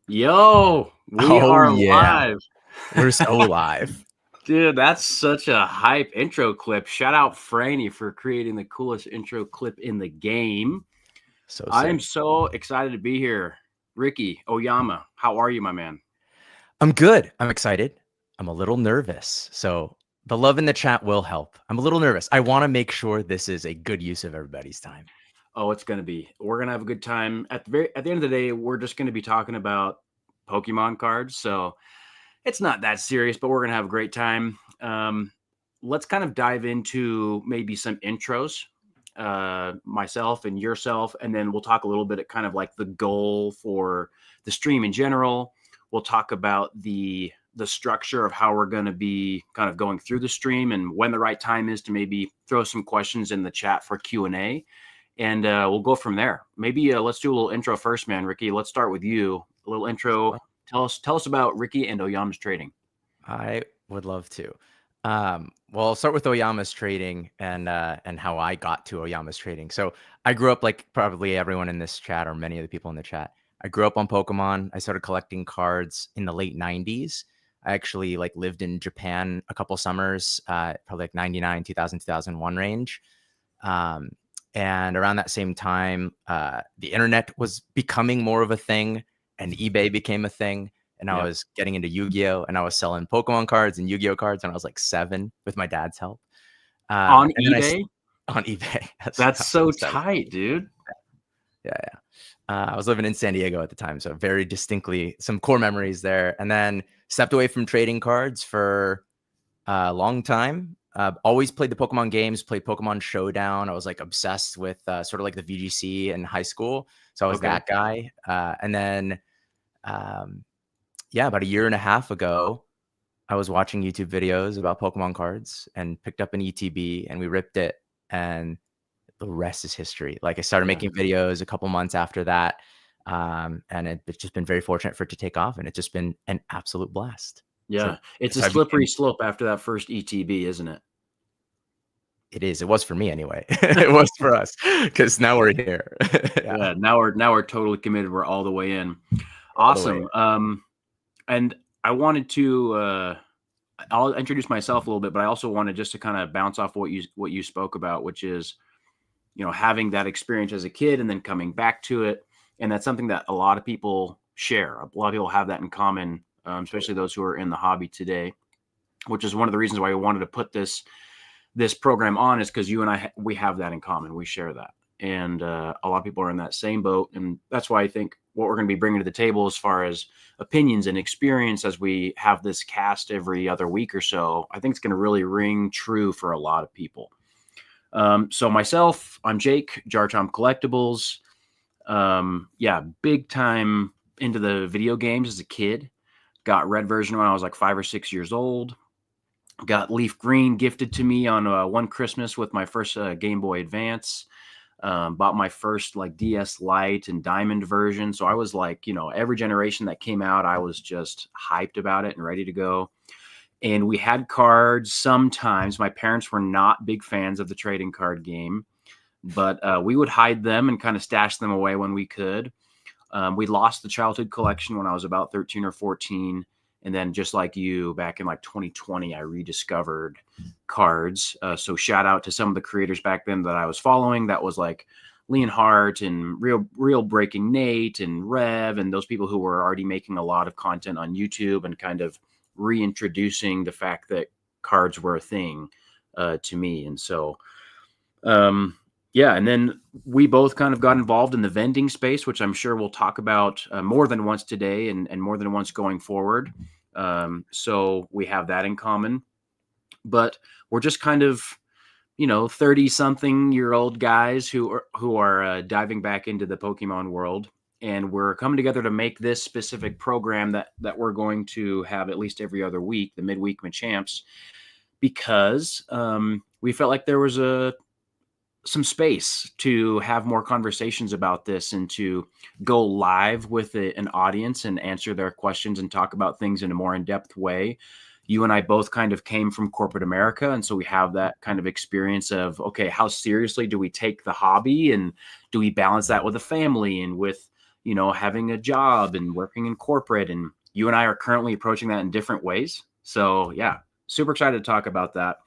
Yo, we Oh are yeah, live. we're so live. Dude, that's such a hype intro clip. Shout out Franny for creating the coolest intro clip in the game. So I am sick. so excited to be here. Ricky Oyama, how are you, my man? I'm good. I'm excited. I'm a little nervous. So the love in the chat will help. I'm a little nervous. I want to make sure this is a good use of everybody's time. Oh, it's gonna be. We're gonna have a good time. At the end of the day, we're just gonna be talking about Pokemon cards. So it's not that serious, but we're gonna have a great time. Let's kind of dive into maybe some intros, myself and yourself, and then we'll talk a little bit at kind of like the goal for the stream in general. We'll talk about the structure of how we're going to be kind of going through the stream and when the right time is to maybe throw some questions in the chat for Q&A, and we'll go from there. Maybe let's do a little intro first, man. Ricky, let's start with you. A little intro. Tell us about Ricky and Oyama's trading. I would love to. Well, I'll start with Oyama's trading and how I got to Oyama's trading. So I grew up like probably everyone in this chat or many of the people in the chat. I grew up on Pokemon. I started collecting cards in the late 90s. I actually like lived in Japan a couple summers, probably like 99, 2000, 2001 range. Um, and around that same time, the internet was becoming more of a thing and eBay became a thing. And I Yeah. was getting into Yu-Gi-Oh! And I was selling Pokemon cards and Yu-Gi-Oh! Cards when I was like 7 with my dad's help. On And then eBay? on eBay. That's I was so like 7. tight, dude. Yeah, yeah. I was living in San Diego at the time, so very distinctly some core memories there. And then stepped away from trading cards for a long time. Always played the Pokemon games, played Pokemon Showdown. I was like obsessed with sort of like the VGC in high school. So I was Okay. that guy. And then, um, yeah, about a year and a half ago, I was watching YouTube videos about Pokemon cards and picked up an ETB and we ripped it. And the rest is history. Like I started Yeah. making videos a couple months after that. And it's just been very fortunate for it to take off. And it's just been an absolute blast. So, Yeah. It's a so I slippery became, slope after that first ETB, isn't it? it is. It was for me anyway. It was for us because now we're here. Yeah, Yeah. Now we're totally committed. We're all the way in. all the way. Awesome. And I wanted to I'll introduce myself a little bit, but I also wanted just to kind of bounce off what you spoke about, which is, having that experience as a kid and then coming back to it. And that's something that a lot of people share. A lot of people have that in common, especially those who are in the hobby today, which is one of the reasons why we wanted to put this program on, is because you and I, we have that in common. We share that. And a lot of people are in that same boat. And that's why I think what we're going to be bringing to the table as far as opinions and experience as we have this cast every other week or so, I think it's going to really ring true for a lot of people. So myself, I'm Jake, Jar Tom Collectibles. Yeah, big time into the video games as a kid. Got red version when I was like 5 or 6 years old. Got leaf green gifted to me on one Christmas with my first Game Boy Advance. Bought my first like DS Lite and Diamond version. So I was like, every generation that came out, I was just hyped about it and ready to go. And we had cards sometimes. My parents were not big fans of the trading card game, but we would hide them and kind of stash them away when we could. We lost the childhood collection when I was about 13 or 14. And then just like you, back in like 2020, I rediscovered cards. So shout out to some of the creators back then that I was following. That was like Leonhardt and Real Breaking Nate and Rev and those people who were already making a lot of content on YouTube and kind of reintroducing the fact that cards were a thing to me. And so, yeah, and then we both kind of got involved in the vending space, which I'm sure we'll talk about more than once today and more than once going forward. So we have that in common. But we're just kind of, 30-something-year-old guys who are diving back into the Pokemon world. And we're coming together to make this specific program that we're going to have at least every other week, the Midweek Machamps, because we felt like there was some space to have more conversations about this and to go live with an audience and answer their questions and talk about things in a more in-depth way. You and I both kind of came from corporate America. And so we have that kind of experience of, okay, how seriously do we take the hobby and do we balance that with a family and with, having a job and working in corporate. And you and I are currently approaching that in different ways. So, yeah, super excited to talk about that.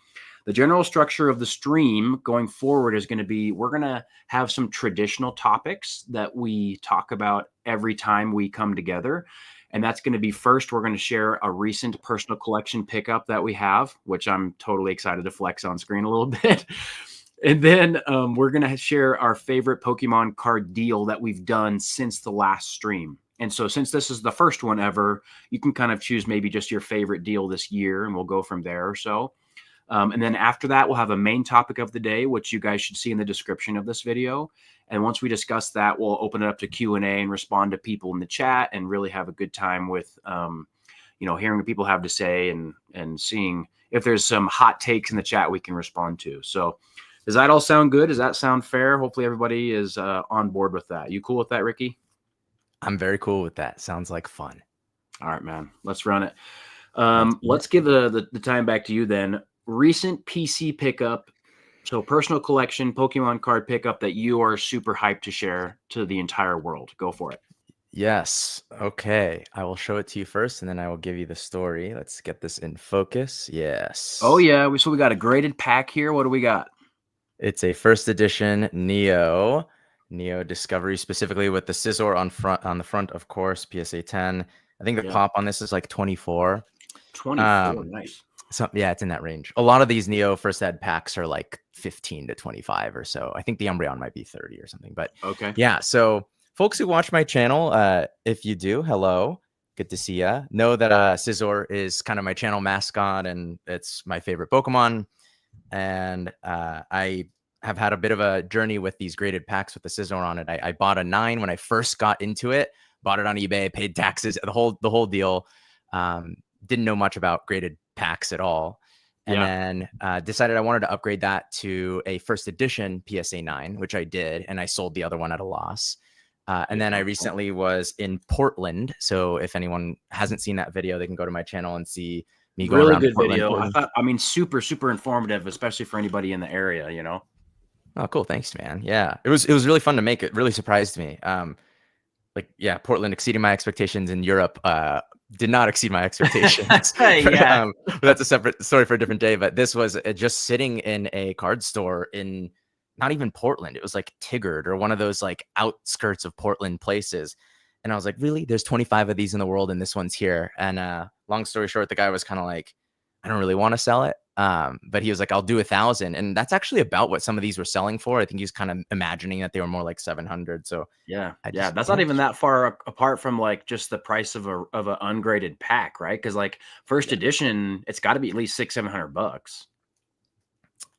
The general structure of the stream going forward is going to be, we're going to have some traditional topics that we talk about every time we come together. And that's going to be, first, we're going to share a recent personal collection pickup that we have, which I'm totally excited to flex on screen a little bit. And then we're going to share our favorite Pokemon card deal that we've done since the last stream. And so since this is the first one ever, you can kind of choose maybe just your favorite deal this year, and we'll go from there or so. And then after that, we'll have a main topic of the day, which you guys should see in the description of this video. And once we discuss that, we'll open it up to Q&A and respond to people in the chat and really have a good time with, hearing what people have to say and seeing if there's some hot takes in the chat we can respond to. So does that all sound good? Does that sound fair? Hopefully everybody is on board with that. You cool with that, Ricky? I'm very cool with that. Sounds like fun. All right, man. Let's run it. Let's give the time back to you then. Recent PC pickup, so personal collection Pokemon card pickup that you are super hyped to share to the entire world. Go for it. Yes. Okay. I will show it to you first, and then I will give you the story. Let's get this in focus. Yes. Oh, yeah. So we got a graded pack here. What do we got? It's a first edition Neo Discovery, specifically with the Scizor on the front, of course, PSA 10. I think the pop on this is like 24. 24, nice. So yeah, it's in that range. A lot of these Neo first ed packs are like 15 to 25 or so. I think the Umbreon might be 30 or something. But okay, yeah. So folks who watch my channel, if you do, hello, good to see ya. Know that Scizor is kind of my channel mascot, and it's my favorite Pokemon. And I have had a bit of a journey with these graded packs with the Scizor on it. I bought a 9 when I first got into it. Bought it on eBay, paid taxes, the whole deal. Didn't know much about graded packs at all, and then decided I wanted to upgrade that to a first edition PSA 9, which I did, and I sold the other one at a loss. And then I recently was in Portland, so if anyone hasn't seen that video, they can go to my channel and see me going around Portland. Video. Super informative, especially for anybody in the area. Oh, cool. Thanks, man. Yeah, it was really fun to make. It really surprised me. Portland exceeding my expectations. In Europe did not exceed my expectations. But that's a separate story for a different day. But this was just sitting in a card store in not even Portland. It was like Tigard or one of those like outskirts of Portland places. And I was like, really? There's 25 of these in the world, and this one's here. And long story short, the guy was kind of like, I don't really want to sell it. But he was like, I'll do 1,000. And that's actually about what some of these were selling for. I think he's kind of imagining that they were more like 700. So that's not even that far apart from like just the price of an ungraded pack, right? Because like first edition, it's got to be at least $600-700.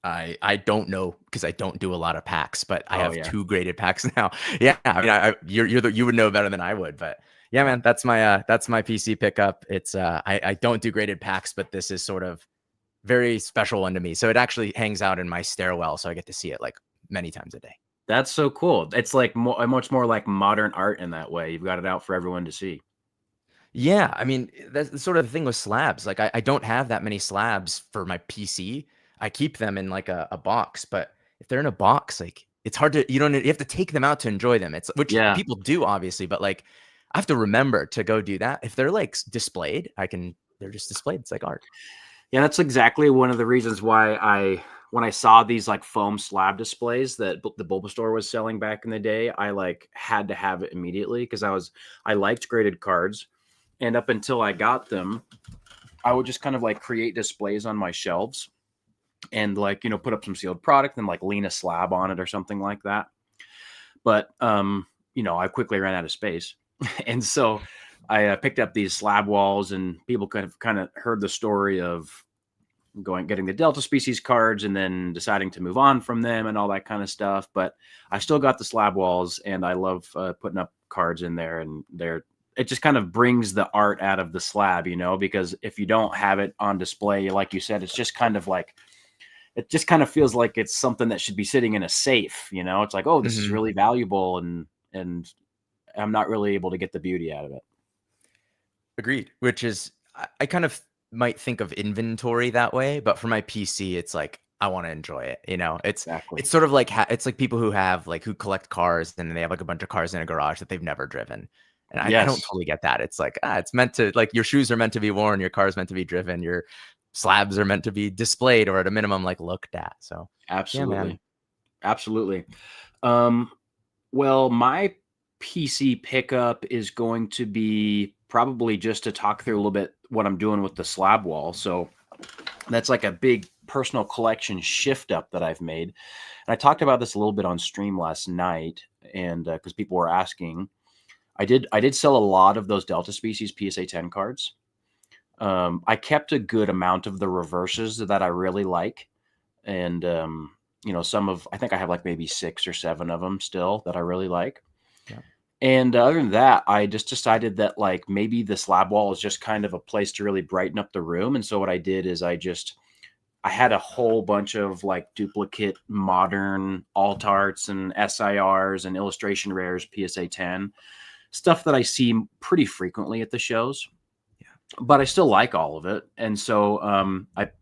I don't know, because I don't do a lot of packs, but I have 2 graded packs now. Yeah, I mean, you would know better than I would, but yeah, man, that's my PC pickup. It's I don't do graded packs, but this is sort of very special one to me. So it actually hangs out in my stairwell, so I get to see it like many times a day. That's so cool. It's like much more like modern art in that way. You've got it out for everyone to see. Yeah, I mean, that's the sort of thing with slabs. Like I don't have that many slabs for my PC. I keep them in like a box, but if they're in a box, like it's hard to, you have to take them out to enjoy them. It's which people do obviously, but like I have to remember to go do that. If they're like displayed, they're just displayed. It's like art. Yeah, that's exactly one of the reasons why when I saw these like foam slab displays that the Bulbasaur was selling back in the day, I like had to have it immediately because I liked graded cards. And up until I got them, I would just kind of like create displays on my shelves and like, put up some sealed product and like lean a slab on it or something like that. But, I quickly ran out of space. And so I picked up these slab walls, and people kind of heard the story of getting the Delta species cards and then deciding to move on from them and all that kind of stuff. But I still got the slab walls, and I love putting up cards in there, and it just kind of brings the art out of the slab, because if you don't have it on display, like you said, it's just kind of like, it just kind of feels like it's something that should be sitting in a safe, It's like, oh, this is really valuable, and I'm not really able to get the beauty out of it. Agreed. Which is, I kind of might think of inventory that way, but for my PC, it's like I want to enjoy it. You know, Exactly. it's sort of like it's like people who have like who collect cars and they have like a bunch of cars in a garage that they've never driven. And I don't Yes, totally get that. It's like, it's meant to, like, your shoes are meant to be worn, your car is meant to be driven, your slabs are meant to be displayed or at a minimum like looked at. So yeah, man. absolutely. Absolutely. Um, well, my PC pickup is going to be probably just to talk through a little bit what I'm doing with the slab wall. So that's like a big personal collection shift up that I've made. And I talked about this a little bit on stream last night, and because people were asking, I did sell a lot of those Delta Species PSA 10 cards. I kept a good amount of the reverses that I really like, and some of I think I have like maybe 6 or 7 of them still that I really like. Yeah. And other than that, I just decided that like maybe the slab wall is just kind of a place to really brighten up the room. And so what I did is I had a whole bunch of like duplicate modern alt arts and SIRs and illustration rares, PSA 10 stuff that I see pretty frequently at the shows, Yeah. but I still like all of it. And so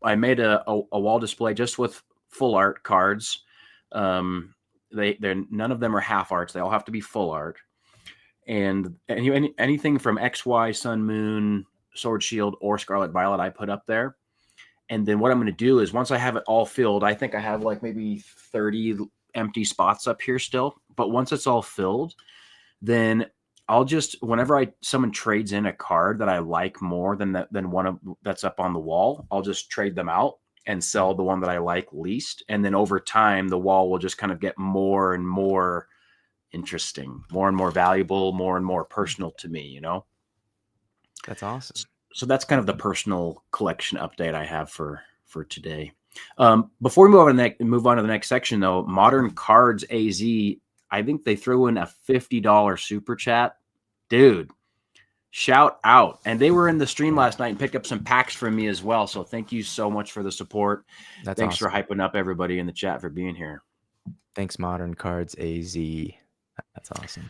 I made a wall display just with full art cards. They're none of them are half arts. They all have to be full art. And anything from XY, Sun, Moon, Sword, Shield, or Scarlet Violet, I put up there. And then what I'm going to do is once I have it all filled, I think I have like maybe 30 empty spots up here still. But once it's all filled, then I'll just whenever someone trades in a card that I like more than one of that's up on the wall, I'll just trade them out and sell the one that I like least. And then over time, the wall will just kind of get more and more interesting, more and more valuable, more and more personal to me, you know? That's awesome. So that's kind of the personal collection update I have for today. Before we move on to the next section, though, Modern Cards AZ, I think they threw in a $50 super chat, dude. Shout out! And they were in the stream last night and picked up some packs from me as well. So thank you so much for the support. That's Thanks awesome. for hyping up everybody in the chat for being here. Thanks, Modern Cards AZ. That's awesome.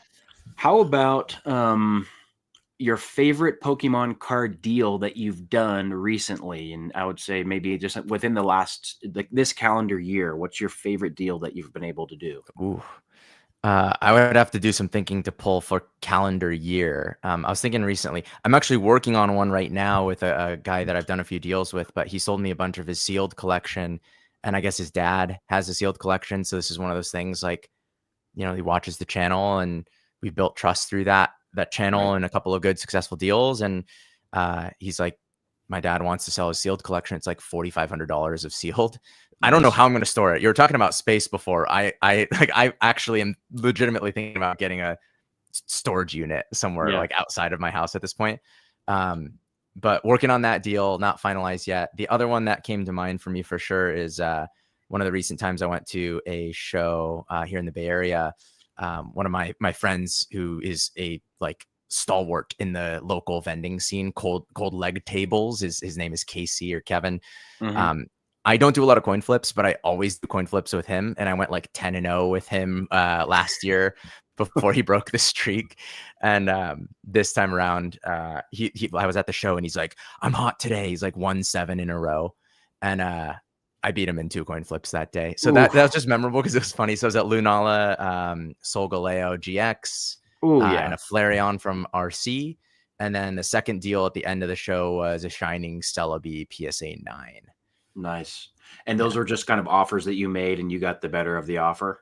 How about your favorite Pokemon card deal that you've done recently? And I would say maybe just within the last, like this calendar year, what's your favorite deal that you've been able to do? Ooh. I would have to do some thinking to pull for calendar year. I was thinking recently, I'm actually working on one right now with a guy that I've done a few deals with, but he sold me a bunch of his sealed collection. And I guess his dad has a sealed collection. So this is one of those things like, he watches the channel and we built trust through that channel Right. and a couple of good successful deals. And he's like, my dad wants to sell his sealed collection. It's like $4,500 of sealed. I don't know Nice. how I'm going to store it. You were talking about space before. I actually am legitimately thinking about getting a storage unit somewhere Yeah. like outside of my house at this point. But working on that deal, not finalized yet. The other one that came to mind for me for sure is one of the recent times I went to a show here in the Bay Area. One of my friends who is a like stalwart in the local vending scene, cold leg tables. His name is Casey or Kevin. Mm-hmm. I don't do a lot of coin flips, but I always do coin flips with him. And I went like 10-0 with him last year before he broke the streak. And this time around, I was at the show and he's like, I'm hot today. He's like 1-7 in a row. And I beat him in 2 coin flips that day. So that was just memorable because it was funny. So I was at Lunala, Solgaleo GX, Yeah. and a Flareon from RC. And then the second deal at the end of the show was a Shining Celebi PSA 9. Nice. And those were just kind of offers that you made and you got the better of the offer?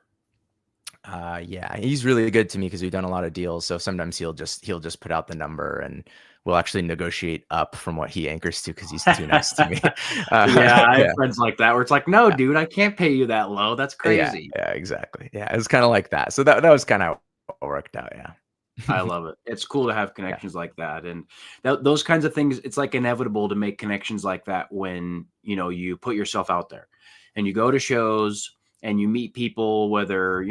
Yeah, he's really good to me because we've done a lot of deals. So sometimes he'll just put out the number and we'll actually negotiate up from what he anchors to because he's too nice to me. Yeah, I have Yeah. friends like that where it's like, no, dude, I can't pay you that low. That's crazy. Yeah, exactly. Yeah, it's kind of like that. So that was kind of what worked out. Yeah. I love it. It's cool to have Yeah. connections like that. And those kinds of things, it's like inevitable to make connections like that when, you put yourself out there and you go to shows and you meet people, whether,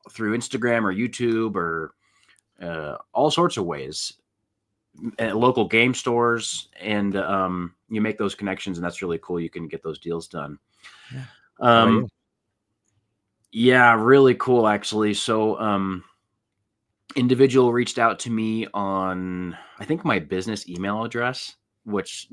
through Instagram or YouTube or all sorts of ways at local game stores. And you make those connections and that's really cool. You can get those deals done. Yeah. How about you? Yeah, really cool actually. So, individual reached out to me on, I think, my business email address, which,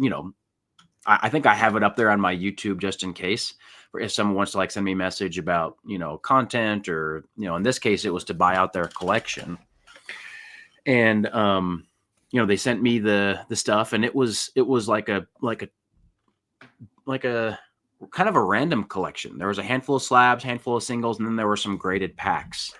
I think I have it up there on my YouTube just in case. if someone wants to like send me a message about, content, or, in this case, it was to buy out their collection. And, they sent me the stuff, and it was like a kind of a random collection. There was a handful of slabs, handful of singles, and then there were some graded packs.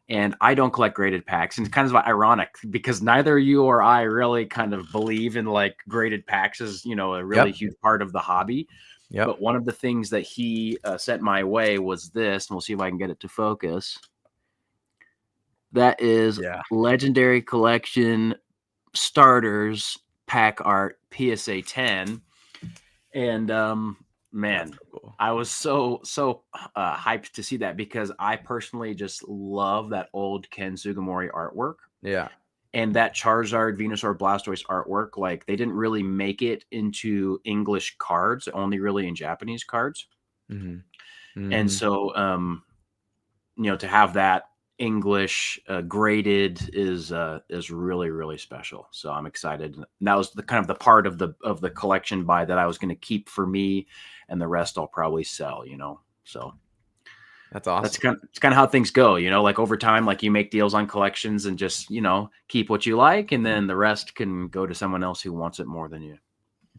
And I don't collect graded packs. And it's kind of ironic because neither you or I really kind of believe in like graded packs as, a really huge part of the hobby. Yep. But one of the things that he sent my way was this, and we'll see if I can get it to focus. That is Legendary Collection Starters Pack Art PSA 10. And man, so cool. I was so hyped to see that because I personally just love that old Ken Sugimori artwork. Yeah. And that Charizard, Venusaur, Blastoise artwork, like they didn't really make it into English cards, only really in Japanese cards. Mm-hmm. Mm-hmm. And so, to have that English graded is really, really special. So I'm excited. And that was the kind of the part of the collection buy that I was going to keep for me, and the rest I'll probably sell, so that's awesome. It's kind of how things go, like over time, like you make deals on collections and just, keep what you like, and then the rest can go to someone else who wants it more than you.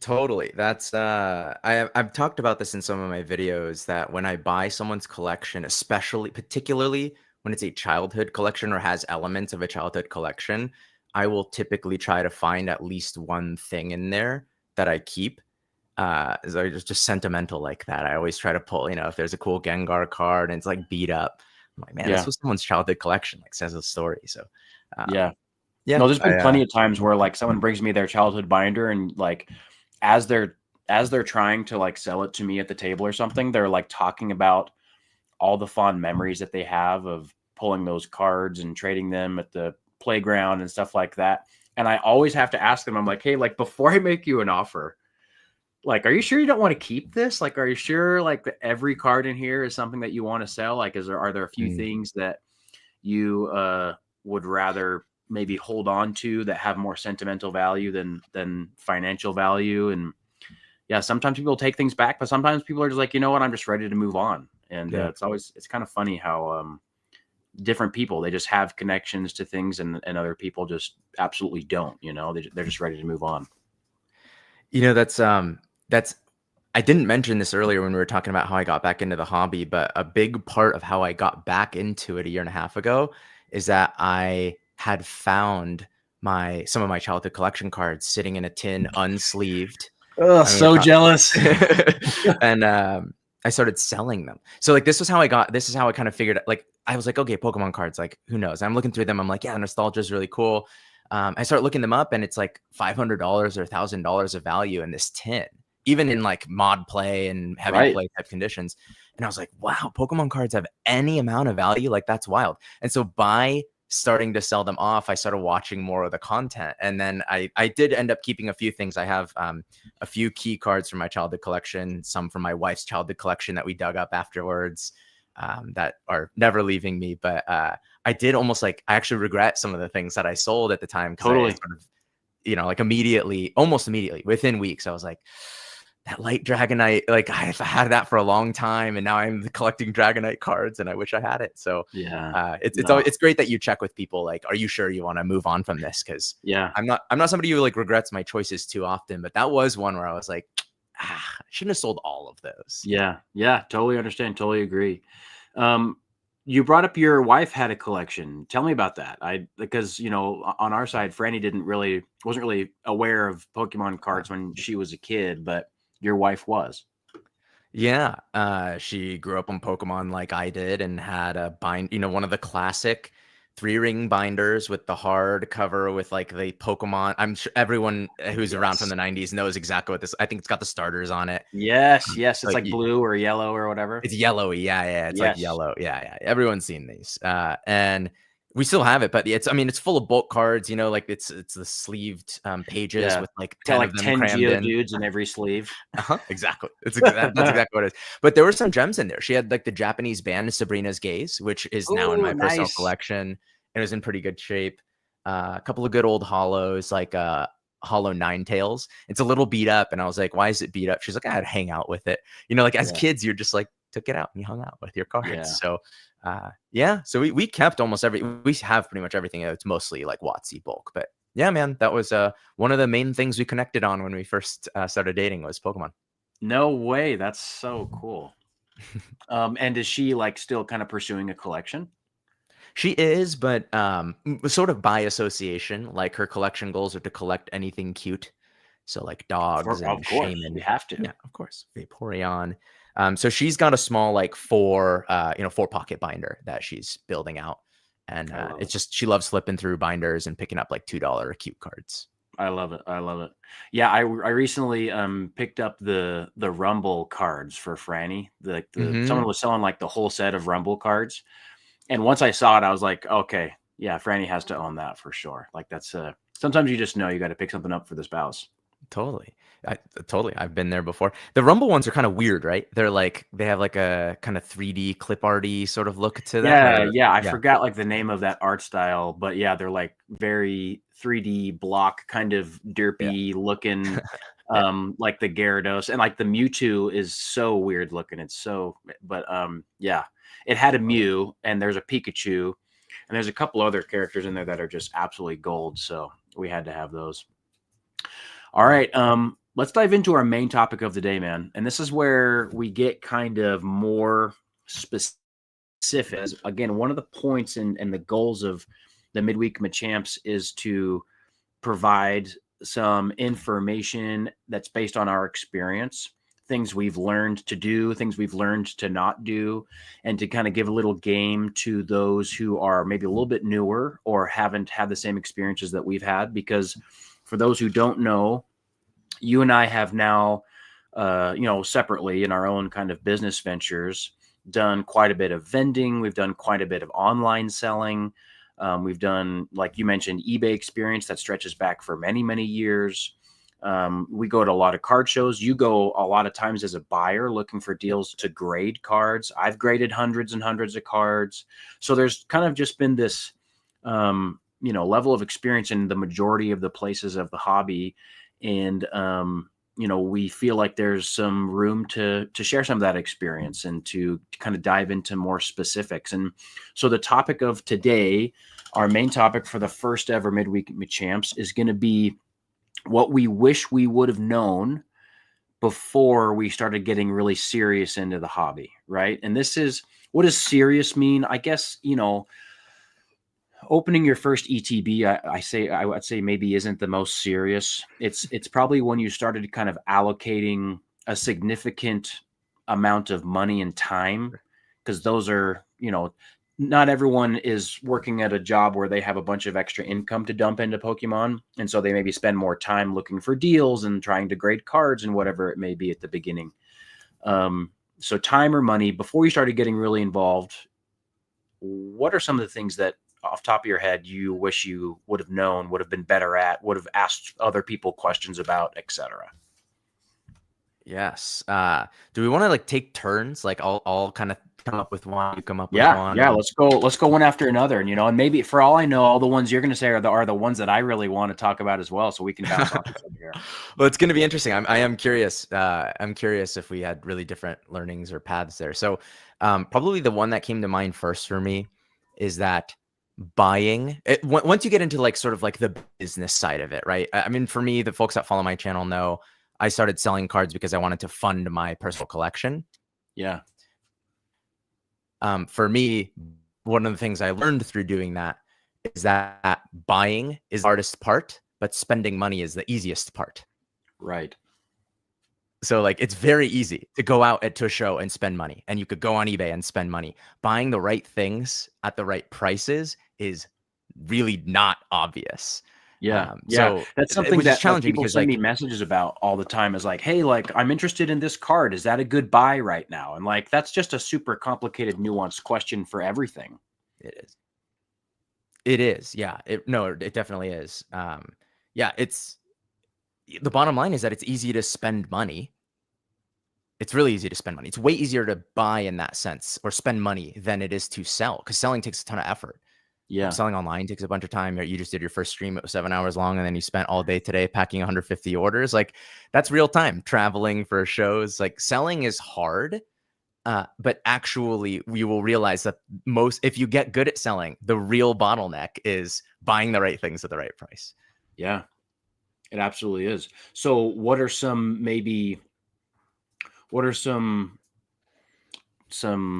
Totally. That's I've talked about this in some of my videos, that when I buy someone's collection, particularly when it's a childhood collection or has elements of a childhood collection, I will typically try to find at least one thing in there that I keep. So just sentimental like that. I always try to pull, if there's a cool Gengar card and it's like beat up, I'm like, man, this was someone's childhood collection, like says a story. So yeah. No, there's been plenty of times where like someone brings me their childhood binder, and like as they're trying to like sell it to me at the table or something, they're like talking about all the fond memories that they have of pulling those cards and trading them at the playground and stuff like that. And I always have to ask them, I'm like, hey, like before I make you an offer, like, are you sure you don't want to keep this? Like, are you sure like that every card in here is something that you want to sell? Like, are there a few things that you would rather maybe hold on to that have more sentimental value than financial value? And yeah, sometimes people take things back, but sometimes people are just like, you know what, I'm just ready to move on. And it's kind of funny how different people, they just have connections to things, and other people just absolutely don't, they're just ready to move on. That's I didn't mention this earlier when we were talking about how I got back into the hobby, but a big part of how I got back into it a year and a half ago is that I had found some of my childhood collection cards sitting in a tin, unsleeved. Oh, so jealous. And I started selling them. So like this is how I kind of figured, like I was like, okay, Pokemon cards, like who knows? I'm looking through them. I'm like, yeah, nostalgia is really cool. I start looking them up, and it's like $500 or $1,000 of value in this tin, even in like mod play and heavy play type conditions. And I was like, wow, Pokemon cards have any amount of value. Like that's wild. And so by starting to sell them off, I started watching more of the content. And then I did end up keeping a few things. I have a few key cards from my childhood collection, some from my wife's childhood collection that we dug up afterwards, that are never leaving me. But I did almost like, I actually regret some of the things that I sold at the time. Totally. I sort of, like almost immediately, within weeks, I was like, that light Dragonite, like I've had that for a long time, and now I'm collecting Dragonite cards, and I wish I had it. So it's great that you check with people, like, are you sure you want to move on from this? Because I'm not somebody who like regrets my choices too often, but that was one where I was like, I shouldn't have sold all of those. Yeah, totally understand, totally agree. You brought up your wife had a collection. Tell me about that. Because on our side, Franny wasn't really aware of Pokemon cards when she was a kid, but your wife was. Yeah. She grew up on Pokemon like I did, and had a one of the classic 3-ring binders with the hard cover with like the Pokemon. I'm sure everyone who's around from the 90s knows exactly what this, I think it's got the starters on it. Yes. It's like blue or yellow or whatever. It's yellowy. Yeah. It's like yellow. Yeah. Everyone's seen these. And we still have it, but it's full of bulk cards, like it's the sleeved pages with like 10 of them 10 crammed Geodudes in every sleeve. Exactly. That's exactly what it is. But there were some gems in there. She had like the Japanese band Sabrina's Gaze, which is now in my personal collection. It was in pretty good shape. A couple of good old hollows, like Hollow Ninetales. It's a little beat up, and I was like, why is it beat up? She's like, I had to hang out with it. Like as kids, you're just like took it out and you hung out with your cards. Yeah. So so we kept almost we have pretty much everything. It's mostly like WotC bulk, but yeah, man, that was one of the main things we connected on when we first started dating was Pokemon. No way. That's so cool. And is she like still kind of pursuing a collection? She is, but sort of by association. Like her collection goals are to collect anything cute. So like dogs and shaman. You have to. Yeah, of course. Vaporeon. So she's got a small like 4 pocket binder that she's building out. And it's just she loves flipping through binders and picking up like $2 cute cards. I love it. I love it. Yeah, I recently picked up the Rumble cards for Franny. Someone was selling like the whole set of Rumble cards. And once I saw it, I was like, okay, yeah, Franny has to own that for sure. Like that's sometimes you just know you got to pick something up for the spouse. Totally. I've been there before. The Rumble ones are kind of weird, right? They're like they have like a kind of 3D clip arty sort of look to them. Yeah. I forgot like the name of that art style, but yeah, they're like very 3D block kind of derpy looking, like the Gyarados, and like the Mewtwo is so weird looking. It's so, but yeah, it had a Mew and there's a Pikachu and there's a couple other characters in there that are just absolutely gold. So we had to have those. All right. Let's dive into our main topic of the day, man. And this is where we get kind of more specific. Again, one of the points and the goals of the Midweek Machamps is to provide some information that's based on our experience, things we've learned to do, things we've learned to not do, and to kind of give a little game to those who are maybe a little bit newer or haven't had the same experiences that we've had. Because for those who don't know, you and I have now, separately in our own kind of business ventures, done quite a bit of vending. We've done quite a bit of online selling. We've done, like you mentioned, eBay experience that stretches back for many, many years. We go to a lot of card shows. You go a lot of times as a buyer looking for deals to grade cards. I've graded hundreds and hundreds of cards. So there's kind of just been this, level of experience in the majority of the places of the hobby. And, we feel like there's some room to share some of that experience and to kind of dive into more specifics. And so the topic of today, our main topic for the first ever Midweek Machamps, is going to be what we wish we would have known before we started getting really serious into the hobby, right? And this is, what does serious mean? I guess, opening your first ETB, I would say maybe isn't the most serious. It's probably when you started kind of allocating a significant amount of money and time, because those are, not everyone is working at a job where they have a bunch of extra income to dump into Pokemon. And so they maybe spend more time looking for deals and trying to grade cards and whatever it may be at the beginning. So time or money, before you started getting really involved, what are some of the things that off top of your head you wish you would have known, would have been better at, would have asked other people questions about, etc.? Yes. Do we want to like take turns? Like I'll kind of come up with one, you come up with one. Yeah. Let's go one after another. And maybe for all I know, all the ones you're going to say are the ones that I really want to talk about as well. So we can bounce off each other here. Well, it's going to be interesting. I am curious. I'm curious if we had really different learnings or paths there. So probably the one that came to mind first for me is that buying it, once you get into like sort of like the business side of it, right? I mean, for me, the folks that follow my channel know I started selling cards because I wanted to fund my personal collection. Yeah. For me, one of the things I learned through doing that is that buying is the hardest part, but spending money is the easiest part. Right. So like, it's very easy to go out to a show and spend money, and you could go on eBay and spend money. Buying the right things at the right prices is really not obvious. Yeah. So that's something that challenging people because send like me messages about all the time, is like, hey, like I'm interested in this card. Is that a good buy right now? And like, that's just a super complicated, nuanced question for everything. It is. Yeah. It definitely is. It's the bottom line is that it's easy to spend money. It's really easy to spend money. It's way easier to buy in that sense or spend money than it is to sell, because selling takes a ton of effort. Yeah. selling online takes a bunch of time. You just did your first stream, it was 7 hours long, and then you spent all day today packing 150 orders. Like, that's real time. Traveling for shows, like, selling is hard. But actually, we will realize that if you get good at selling, the real bottleneck is buying the right things at the right price. Yeah, it absolutely is. So what are some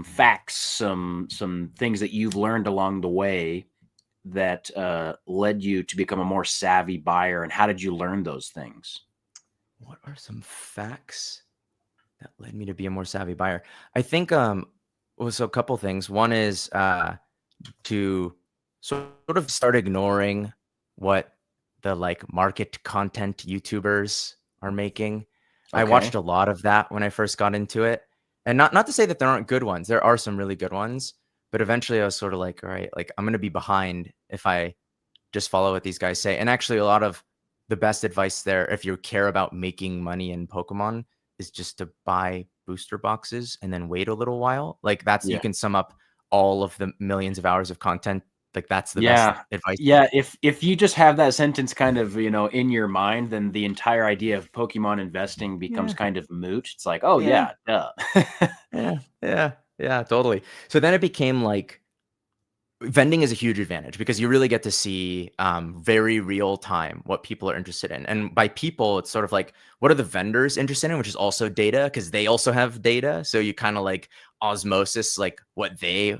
facts, some things that you've learned along the way that led you to become a more savvy buyer, and how did you learn those things? What are some facts that led me to be a more savvy buyer? I think so a couple things. One is to sort of start ignoring what the like market content YouTubers are making. I Okay. watched a lot of that when I first got into it. And not to say that there aren't good ones. There are some really good ones, but eventually I was sort of like, all right, like I'm going to be behind if I just follow what these guys say. And actually, a lot of the best advice there, if you care about making money in Pokemon, is just to buy booster boxes and then wait a little while. Like, that's, you Yeah. can sum up all of the millions of hours of content. Like, that's the best Yeah. advice. Yeah, if you just have that sentence kind of, in your mind, then the entire idea of Pokemon investing becomes Yeah. kind of moot. It's like, "Oh, Yeah. yeah, duh." Yeah. Yeah. Yeah. Totally. So then it became like, vending is a huge advantage because you really get to see very real time what people are interested in. And by people, it's sort of like, what are the vendors interested in, which is also data because they also have data. So you kind of like osmosis, like what they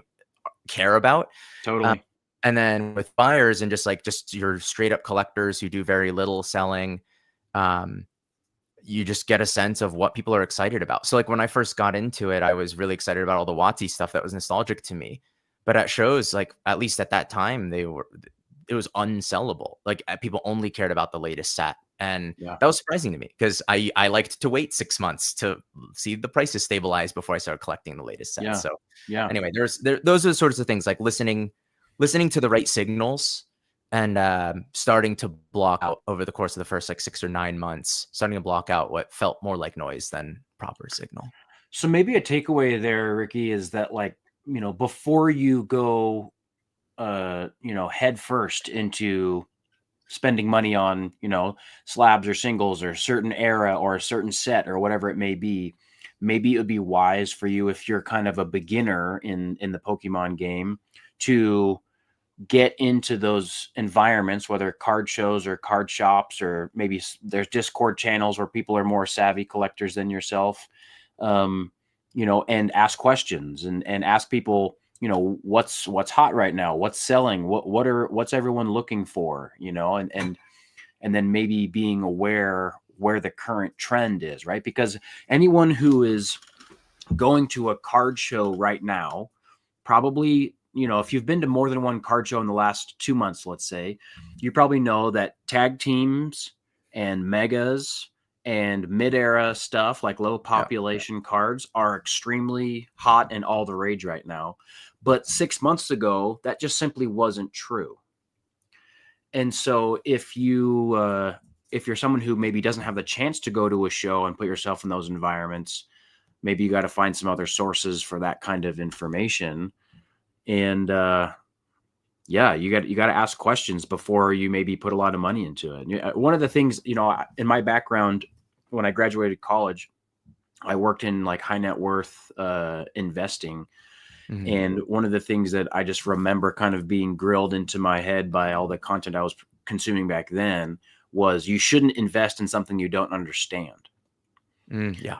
care about. Um, Totally. and then with buyers and just your straight up collectors who do very little selling, um, you just get a sense of what people are excited about. So like when I first got into it, I was really excited about all the WotC stuff that was nostalgic to me. But at shows, like at least at that time, it was unsellable. Like people only cared about the latest set. And Yeah. that was surprising to me because I liked to wait 6 months to see the prices stabilize before I started collecting the latest sets. Yeah. So Yeah. anyway, those are the sorts of things like listening to the right signals and starting to block out over the course of the first like 6 or 9 months, starting to block out what felt more like noise than proper signal. So maybe a takeaway there, Ricky, is that, like, before you go head first into spending money on, slabs or singles or certain era or a certain set or whatever it may be, maybe it would be wise for you, if you're kind of a beginner in the Pokemon game, to get into those environments, whether card shows or card shops, or maybe there's Discord channels where people are more savvy collectors than yourself, um, and ask questions, and ask people, what's hot right now, what's selling, what's everyone looking for, and then maybe being aware where the current trend is, right? Because anyone who is going to a card show right now, probably, if you've been to more than one card show in the last 2 months, let's say, you probably know that tag teams and megas and mid-era stuff, like low Yeah. population cards, are extremely hot and all the rage right now. But 6 months ago, that just simply wasn't true. And so if you're someone who maybe doesn't have the chance to go to a show and put yourself in those environments, maybe you got to find some other sources for that kind of information. And yeah, you got to ask questions before you maybe put a lot of money into it. One of the things, in my background, when I graduated college, I worked in like high net worth investing. Mhm. And one of the things that I just remember kind of being grilled into my head by all the content I was consuming back then was, you shouldn't invest in something you don't understand. Yeah.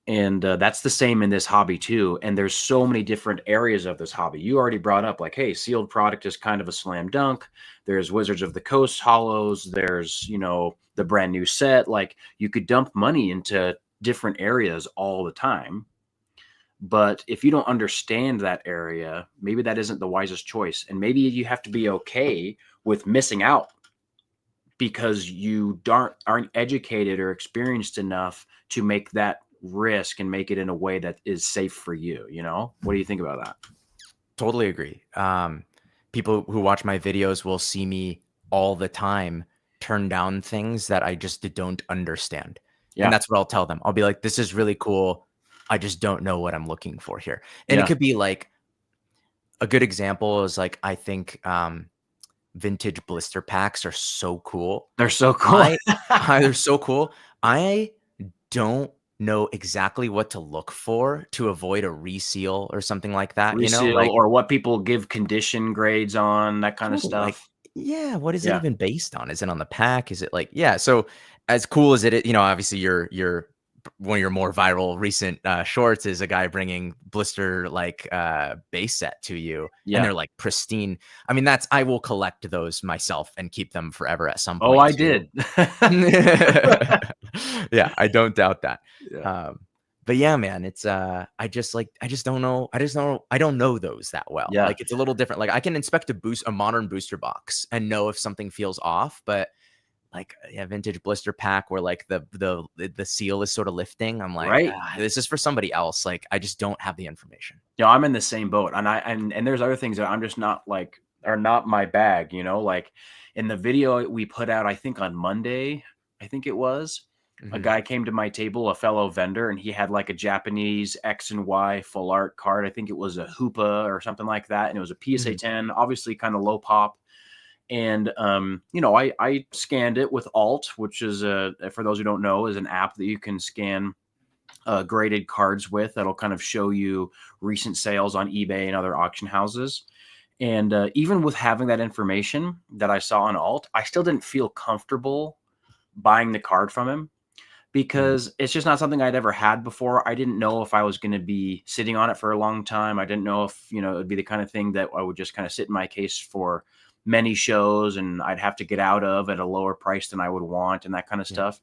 And that's the same in this hobby too. And there's so many different areas of this hobby. You already brought up, like, hey, sealed product is kind of a slam dunk. There's Wizards of the Coast hollows. There's, the brand new set. Like, you could dump money into different areas all the time. But if you don't understand that area, maybe that isn't the wisest choice. And maybe you have to be okay with missing out because you aren't educated or experienced enough to make that risk and make it in a way that is safe for you. What do you think about that? Totally agree. People who watch my videos will see me all the time turn down things that I just don't understand. And Yeah. that's what I'll tell them. I'll be like, this is really cool. I just don't know what I'm looking for here. And it Yeah. could be like, a good example is like, I think vintage blister packs are so cool. They're so cool. I, they're so cool. I don't know exactly what to look for to avoid a reseal or something like that, you know? Reseal Like, or what people give condition grades on, that kind of totally, like, stuff. yeah, what is it Yeah. even based on? Is it on the pack? Is it like, yeah, so as cool as it is, you know, obviously your one of your more viral recent shorts is a guy bringing blister like base set to you, and Yeah. they're like pristine. I mean, that's, I will collect those myself and keep them forever at some Oh, point I too. did. Yeah, I don't doubt that. Yeah. Um, but yeah, man, it's I just don't know. I don't know those that well. Yeah. Like, it's a little different. Like, I can inspect a modern booster box and know if something feels off, but like, yeah, vintage blister pack where like the seal is sort of lifting. I'm like, Right. this is for somebody else. Like, I just don't have the information. Yeah, I'm in the same boat. And there's other things that I'm just not like are not my bag, like in the video we put out, I think on Monday, I think it was, a Hmm. guy came to my table, a fellow vendor, and he had like a Japanese X and Y full art card. I think it was a Hoopa or something like that. And it was a PSA Hmm. 10, obviously kind of low pop. And I scanned it with Alt, which is for those who don't know, is an app that you can scan graded cards with that'll kind of show you recent sales on eBay and other auction houses. And even with having that information that I saw on Alt, I still didn't feel comfortable buying the card from him Hmm. because it's just not something I'd ever had before. I didn't know if I was going to be sitting on it for a long time. I didn't know if, it would be the kind of thing that I would just kind of sit in my case for many shows and I'd have to get out of at a lower price than I would want and that kind of Yeah. stuff.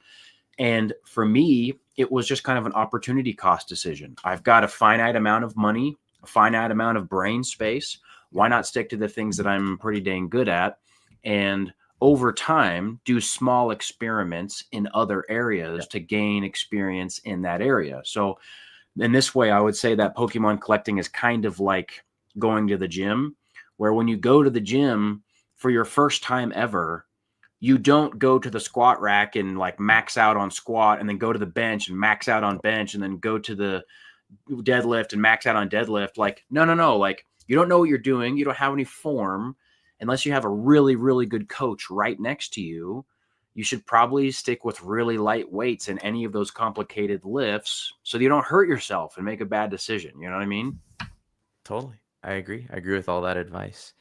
And for me, it was just kind of an opportunity cost decision. I've got a finite amount of money, a finite amount of brain space. Why not stick to the things that I'm pretty dang good at? And over time, do small experiments in other Yeah. areas to gain experience in that area. So, in this way, I would say that Pokemon collecting is kind of like going to the gym, where when you go to the gym for your first time ever, you don't go to the squat rack and like max out on squat and then go to the bench and max out on bench and then go to the deadlift and max out on deadlift. Like, no, no, no. Like, you don't know what you're doing. You don't have any form unless you have a really, really good coach right next to you. You should probably stick with really light weights in any of those complicated lifts so that you don't hurt yourself and make a bad decision. You know what I mean? Totally. I agree. I agree with all that advice.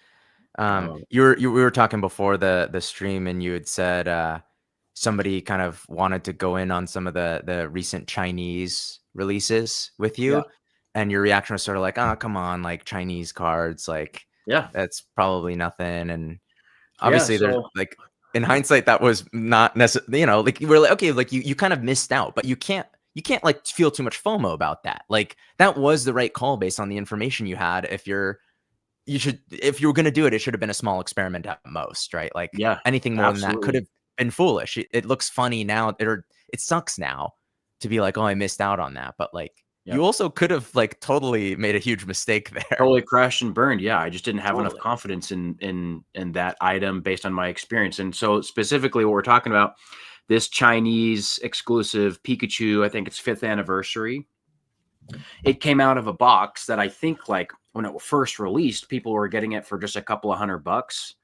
Oh, We were talking before the stream, and you had said somebody kind of wanted to go in on some of the recent Chinese releases with yeah. you, and your reaction was sort of like, "Oh, come on, like Chinese cards, like Yeah. that's probably nothing." And Yeah. obviously, there's So, like, in hindsight, that was not necessarily, like, we're like, okay, like you kind of missed out, but you can't like feel too much FOMO about that. Like, that was the right call based on the information you had. If you were going to do it, it should have been a small experiment at most, right? Like, yeah, anything more than that could absolutely. have been foolish. It looks funny now, it sucks now to be like, oh, I missed out on that. But like, Yeah. you also could have like totally made a huge mistake there. Totally crashed and burned. Yeah, I just didn't have enough Totally. confidence in that item based on my experience. And so specifically what we're talking about, this Chinese exclusive Pikachu, I think it's 5th anniversary. It came out of a box that I think like when it was first released, people were getting it for just a couple of $100.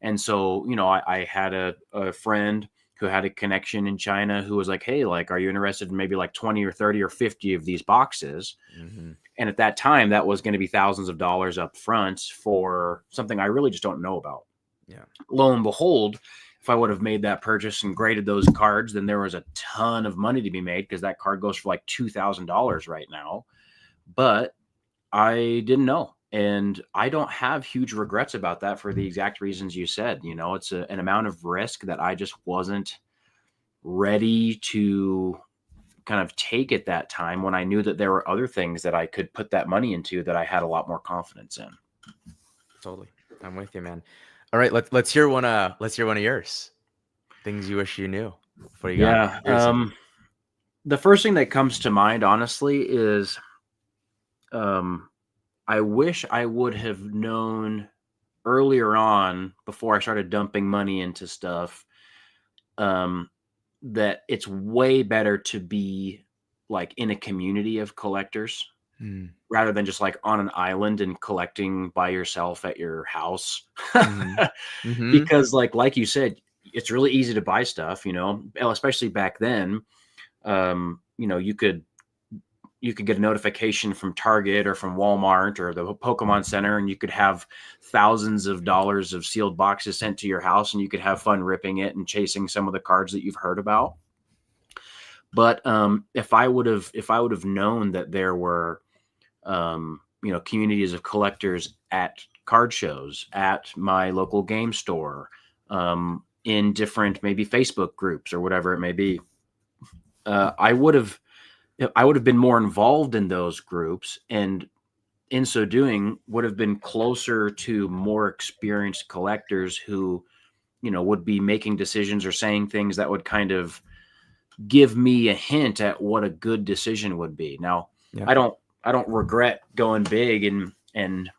And so, I had a friend who had a connection in China who was like, hey, like, are you interested in maybe like 20 or 30 or 50 of these boxes? Hmm. And at that time, that was going to be thousands of dollars up front for something I really just don't know about. Yeah. Lo and behold, if I would have made that purchase and graded those cards, then there was a ton of money to be made because that card goes for like $2,000 right now. But I didn't know. And I don't have huge regrets about that for the exact reasons you said. It's an amount of risk that I just wasn't ready to kind of take at that time when I knew that there were other things that I could put that money into that I had a lot more confidence in. Totally. I'm with you, man. All right, let's hear one of yours. Things you wish you knew. What do you got? Yeah. Curious of. The first thing that comes to mind, honestly, is um, I wish I would have known earlier on before I started dumping money into stuff um, that it's way better to be like in a community of collectors. Mm. rather than just like on an island and collecting by yourself at your house. Mhm. Mhm. Because like you said, it's really easy to buy stuff, especially back then. You could get a notification from Target or from Walmart or the Pokemon Center, and you could have thousands of dollars of sealed boxes sent to your house, and you could have fun ripping it and chasing some of the cards that you've heard about. But if I would have known that there were communities of collectors at card shows, at my local game store, in different maybe Facebook groups or whatever it may be, I would have been more involved in those groups, and in so doing would have been closer to more experienced collectors who would be making decisions or saying things that would kind of give me a hint at what a good decision would be. Now, Yeah. I don't regret going big and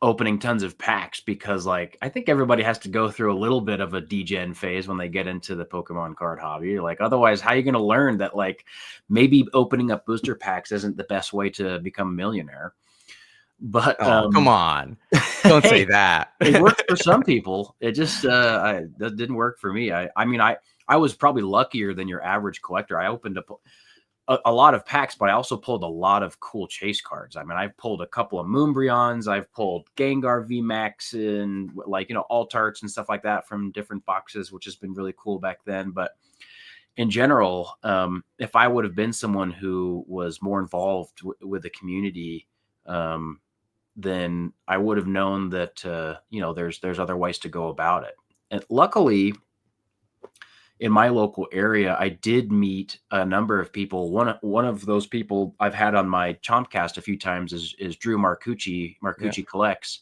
opening tons of packs, because like I think everybody has to go through a little bit of a degen phase when they get into the Pokemon card hobby. Like otherwise, how are you going to learn that like maybe opening up booster packs isn't the best way to become a millionaire? But Oh, come on. Don't say hey, that. it works for some people. It just that didn't work for me. I mean I was probably luckier than your average collector. I opened up a lot of packs, but I also pulled a lot of cool chase cards. I mean, I've pulled a couple of Moonbreons, I've pulled Gengar VMAX and like, Altarts and stuff like that from different boxes, which has been really cool back then. But in general, if I would have been someone who was more involved with the community, then I would have known that, there's other ways to go about it. And luckily, in my local area, I did meet a number of people. One of those people I've had on my Chompcast a few times is Drew Marcucci. Yeah. Marcucci collects,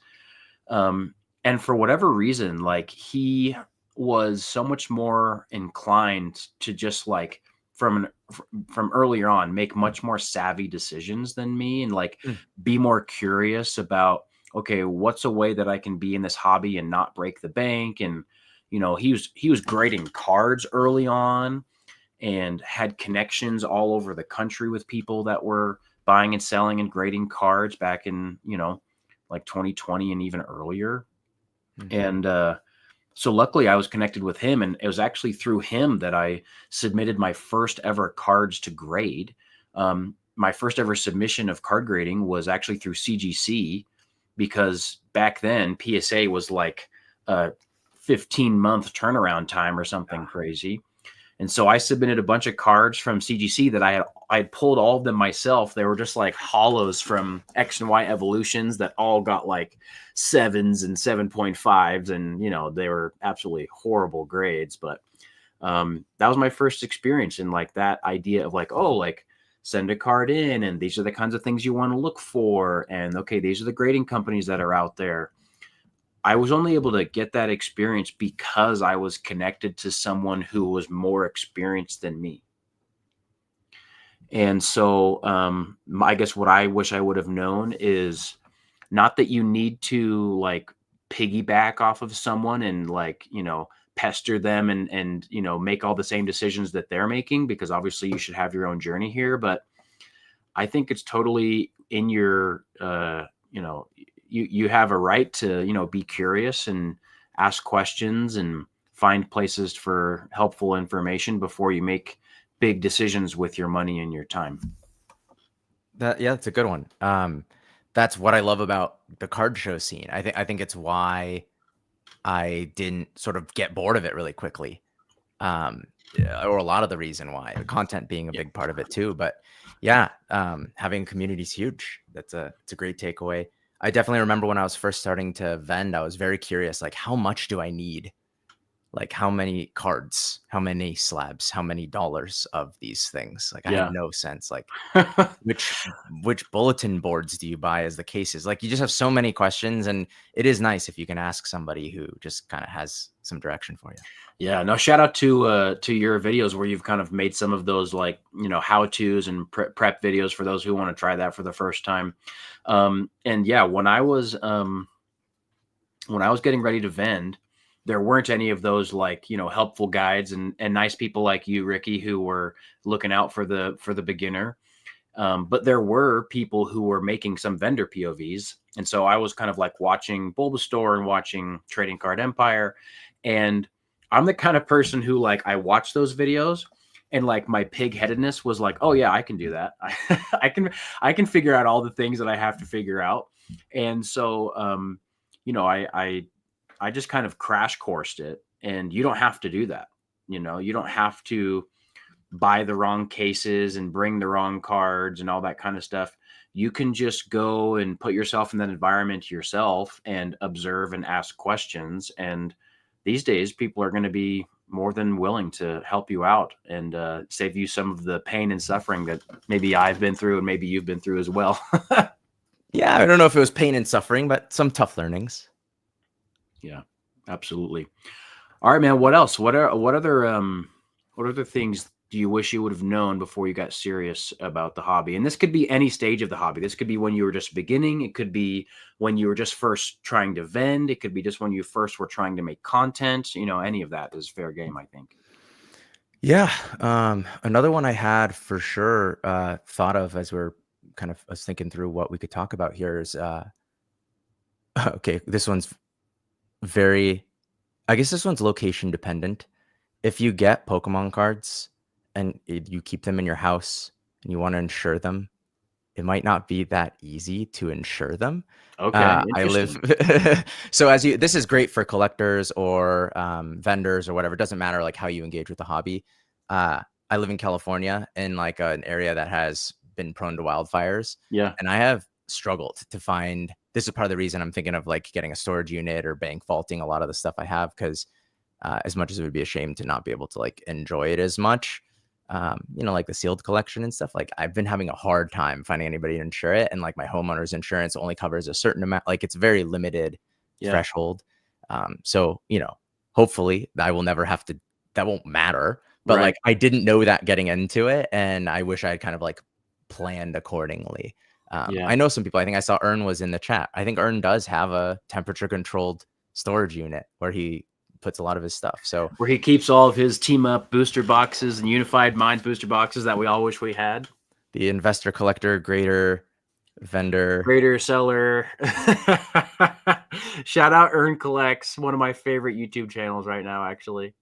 and for whatever reason, like he was so much more inclined to just like from earlier on make much more savvy decisions than me, and like Mm. be more curious about, okay, what's a way that I can be in this hobby and not break the bank. And he was grading cards early on and had connections all over the country with people that were buying and selling and grading cards back in like 2020 and even earlier. Mhm. And so luckily I was connected with him, and it was actually through him that I submitted my first ever cards to grade. My first ever submission of card grading was actually through CGC, because back then PSA was like a 15-month turnaround time or something crazy. And so I submitted a bunch of cards from CGC that I had pulled all of them myself. They were just like hollows from X and Y evolutions that all got like 7s and 7.5s, and they were absolutely horrible grades. But that was my first experience in like that idea of like, oh, like send a card in, and these are the kinds of things you want to look for, and okay, these are the grading companies that are out there. I was only able to get that experience because I was connected to someone who was more experienced than me. And so, I guess what I wish I would have known is not that you need to like piggyback off of someone and like, pester them and, make all the same decisions that they're making, because obviously you should have your own journey here. But I think it's totally in your, you have a right to, be curious and ask questions and find places for helpful information before you make big decisions with your money and your time. Yeah, that's a good one. That's what I love about the card show scene. I think it's why I didn't sort of get bored of it really quickly. Yeah, or a lot of the reason why, the content being a Yeah. big part of it too. But yeah, having a community is huge. It's a great takeaway. I definitely remember when I was first starting to vend, I was very curious, like how much do I need? Like how many cards, how many slabs, how many dollars of these things? Like I had Yeah. no sense. Like which which bulletin boards do you buy as the cases? Like you just have so many questions, and it is nice if you can ask somebody who just kind of has some direction for you. Yeah, no, shout out to your videos where you've kind of made some of those like, how-tos and prep videos for those who want to try that for the first time. And yeah, when I was getting ready to vend, there weren't any of those like, helpful guides and nice people like you, Ricky, who were looking out for the beginner. But there were people who were making some vendor POVs. And so I was kind of like watching Bulbasaur and watching Trading Card Empire. And I'm the kind of person who, like, I watch those videos and like my pig-headedness was like, oh yeah, I can do that. I can figure out all the things that I have to figure out. And so I just kind of crash coursed it. And you don't have to do that. You don't have to buy the wrong cases and bring the wrong cards and all that kind of stuff. You can just go and put yourself in that environment yourself and observe and ask questions. And these days, people are going to be more than willing to help you out and save you some of the pain and suffering that maybe I've been through and maybe you've been through as well. Yeah, I don't know if it was pain and suffering, but some tough learnings. Yeah, absolutely. All right, man. What else? What other things do you wish you would have known before you got serious about the hobby? And this could be any stage of the hobby. This could be when you were just beginning. It could be when you were just first trying to vend. It could be just when you first were trying to make content. Any of that is fair game, I think. Yeah. Another one I had for sure thought of as I was thinking through what we could talk about here is okay, I guess this one's location dependent. If you get Pokemon cards and you keep them in your house and you want to insure them, it might not be that easy to insure them. Okay, I live interesting. so this is great for collectors or vendors or whatever. It doesn't matter like how you engage with the hobby. I live in California in like an area that has been prone to wildfires. Yeah. And I have struggled to find, this is part of the reason I'm thinking of like getting a storage unit or bank vaulting a lot of the stuff I have, because as much as it would be a shame to not be able to like enjoy it as much, like the sealed collection and stuff, like I've been having a hard time finding anybody to insure it. And like my homeowner's insurance only covers a certain amount, like it's very limited threshold. So, hopefully I will never have to, that won't matter. But like, I didn't know that getting into it. And I wish I had kind of like planned accordingly. I know some people, I think I saw Ern was in the chat. I think Ern does have a temperature controlled storage unit where he puts a lot of his stuff. So where he keeps all of his team up booster boxes and unified minds booster boxes that we all wish we had. The investor, collector, grader, vendor, grader, seller. Shout out Earn Collects, one of my favorite YouTube channels right now, actually.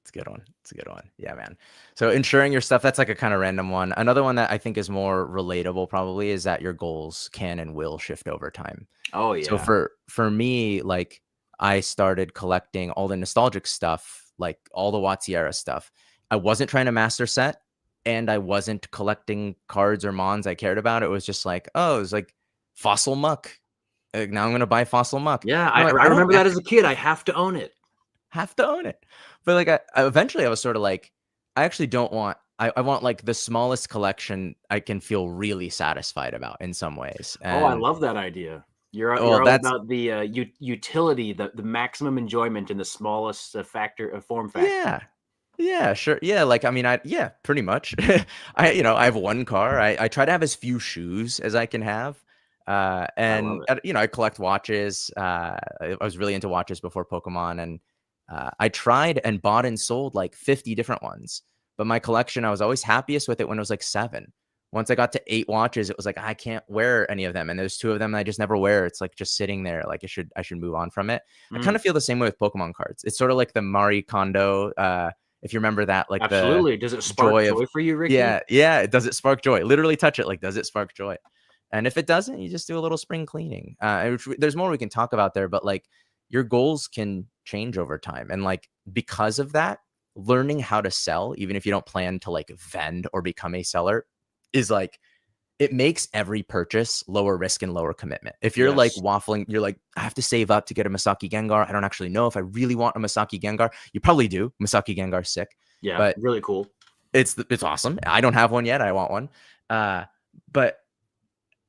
It's a good one. It's a good one. Yeah, man. So insuring your stuff, that's like a kind of random one. Another one that I think is more relatable probably is that your goals can and will shift over time. Oh yeah. So for me, like I started collecting all the nostalgic stuff, like all the WotC era stuff. I wasn't trying to master set and I wasn't collecting cards or mons I cared about. It was just like, oh, it was like Fossil Muck. Now I'm going to buy Fossil Muck. Yeah, I remember that as a kid. I have to own it. Have to own it. But like eventually I was sort of like, I actually don't want, I want like the smallest collection I can feel really satisfied about in some ways. And, I love that idea. You're all about the utility, the maximum enjoyment in the smallest form factor. Yeah, sure. Yeah, like I mean, pretty much. I have one car. I try to have as few shoes as I can have. And I collect watches. I was really into watches before Pokemon, and I tried and bought and sold like 50 different ones. But my collection, I was always happiest with it when it was like 7. Once I got to 8 watches, it was like I can't wear any of them, and there's 2 of them I just never wear. It's like just sitting there. Like I should move on from it. I kind of feel the same way with Pokemon cards. It's sort of like the Marie Kondo. If you remember that, like absolutely. Does it spark joy for you, Ricky? Yeah. Does it spark joy? Literally touch it. Like, does it spark joy? And if it doesn't, you just do a little spring cleaning. There's more we can talk about there, but like your goals can change over time, and like because of that, learning how to sell, even if you don't plan to like vend or become a seller, is like, it makes every purchase lower risk and lower commitment. If you're like waffling, you're like, I have to save up to get a Masaki Gengar. I don't actually know if I really want a Masaki Gengar. You probably do. Masaki Gengar's sick. Yeah, but really cool. It's awesome. I don't have one yet. I want one.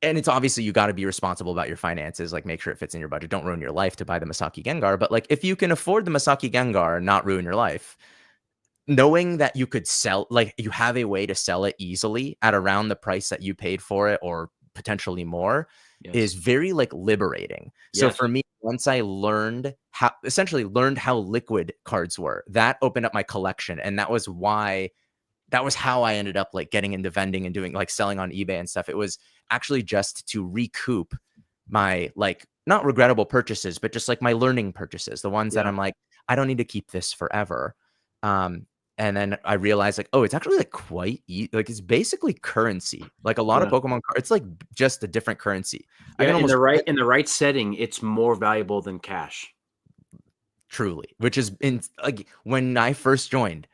And it's obviously you got to be responsible about your finances, like make sure it fits in your budget. Don't ruin your life to buy the Masaki Gengar. But like if you can afford the Masaki Gengar and not ruin your life, knowing that you could sell, like you have a way to sell it easily at around the price that you paid for it or potentially more is very like liberating. So for me, once I essentially learned how liquid cards were, that opened up my collection. And that was why that was how I ended up like getting into vending and doing like selling on eBay and stuff. It was actually just to recoup my like not regrettable purchases, but just like my learning purchases, the ones that Yeah. I'm like, I don't need to keep this forever. And then I realized like, oh, it's actually like quite like it's basically currency. Like a lot of Yeah. Pokemon cards, it's like just a different currency. I Yeah. can almost In the right setting, it's more valuable than cash. truly, which is in like when I first joined,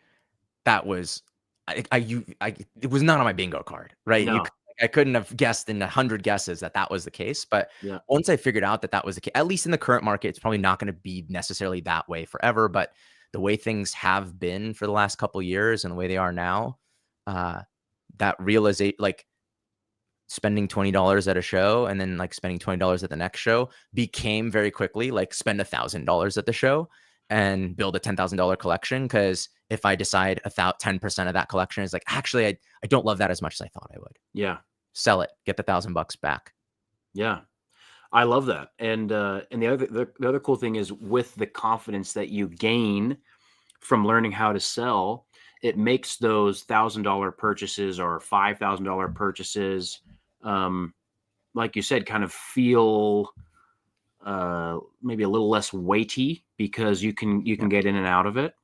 that was it was not on my bingo card, right? No. I couldn't have guessed in 100 guesses that that was the case. But Yeah. once I figured out that that was the case, at least in the current market, it's probably not going to be necessarily that way forever. But the way things have been for the last couple of years and the way they are now, that realization, like spending $20 at a show and then like spending $20 at the next show became very quickly like spend $1,000 at the show and build a $10,000 collection. Because if I decide 10% of that collection is like, actually, I don't love that as much as I thought I would. Yeah. Sell it, get the $1,000 back. Yeah. I love that. And the other cool thing is with the confidence that you gain from learning how to sell, it makes those $1,000 purchases or $5,000 purchases, like you said, kind of feel maybe a little less weighty because you can get in and out of it.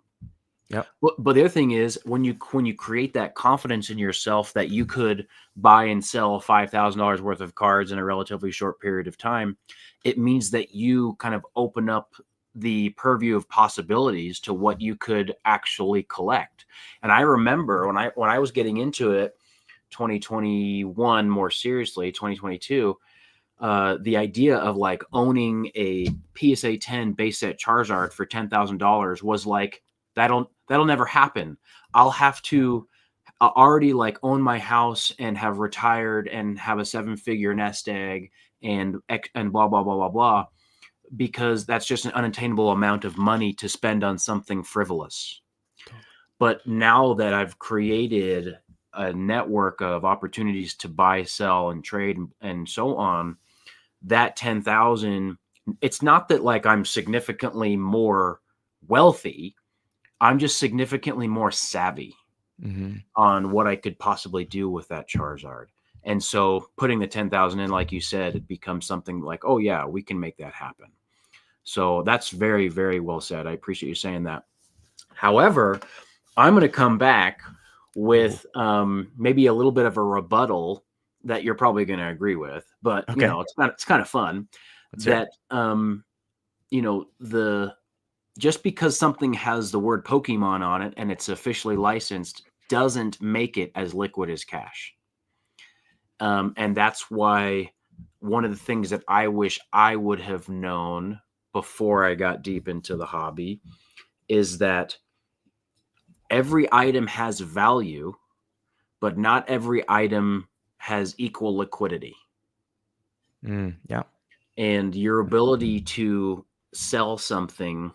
Yeah. But the other thing is when you create that confidence in yourself that you could buy and sell $5,000 worth of cards in a relatively short period of time, it means that you kind of open up the purview of possibilities to what you could actually collect. And I remember when I was getting into it, 2021 more seriously, 2022. The idea of like owning a PSA 10 base set Charizard for $10,000 was like, that'll never happen. I'll have to already like own my house and have retired and have a 7-figure nest egg and blah, blah, blah, blah, blah, because that's just an unattainable amount of money to spend on something frivolous. But now that I've created a network of opportunities to buy, sell, and trade and so on, that 10,000, it's not that like I'm significantly more wealthy. I'm just significantly more savvy on what I could possibly do with that Charizard. And so putting the 10,000 in, like you said, it becomes something like, oh yeah, we can make that happen. So that's very, very well said. I appreciate you saying that. However, I'm going to come back with maybe a little bit of a rebuttal that you're probably going to agree with, but Okay. you know, it's kind of fun that, you know, just because something has the word Pokemon on it and it's officially licensed doesn't make it as liquid as cash. And that's why one of the things that I wish I would have known before I got deep into the hobby is that every item has value, but not every item has equal liquidity. Yeah. And your ability to sell something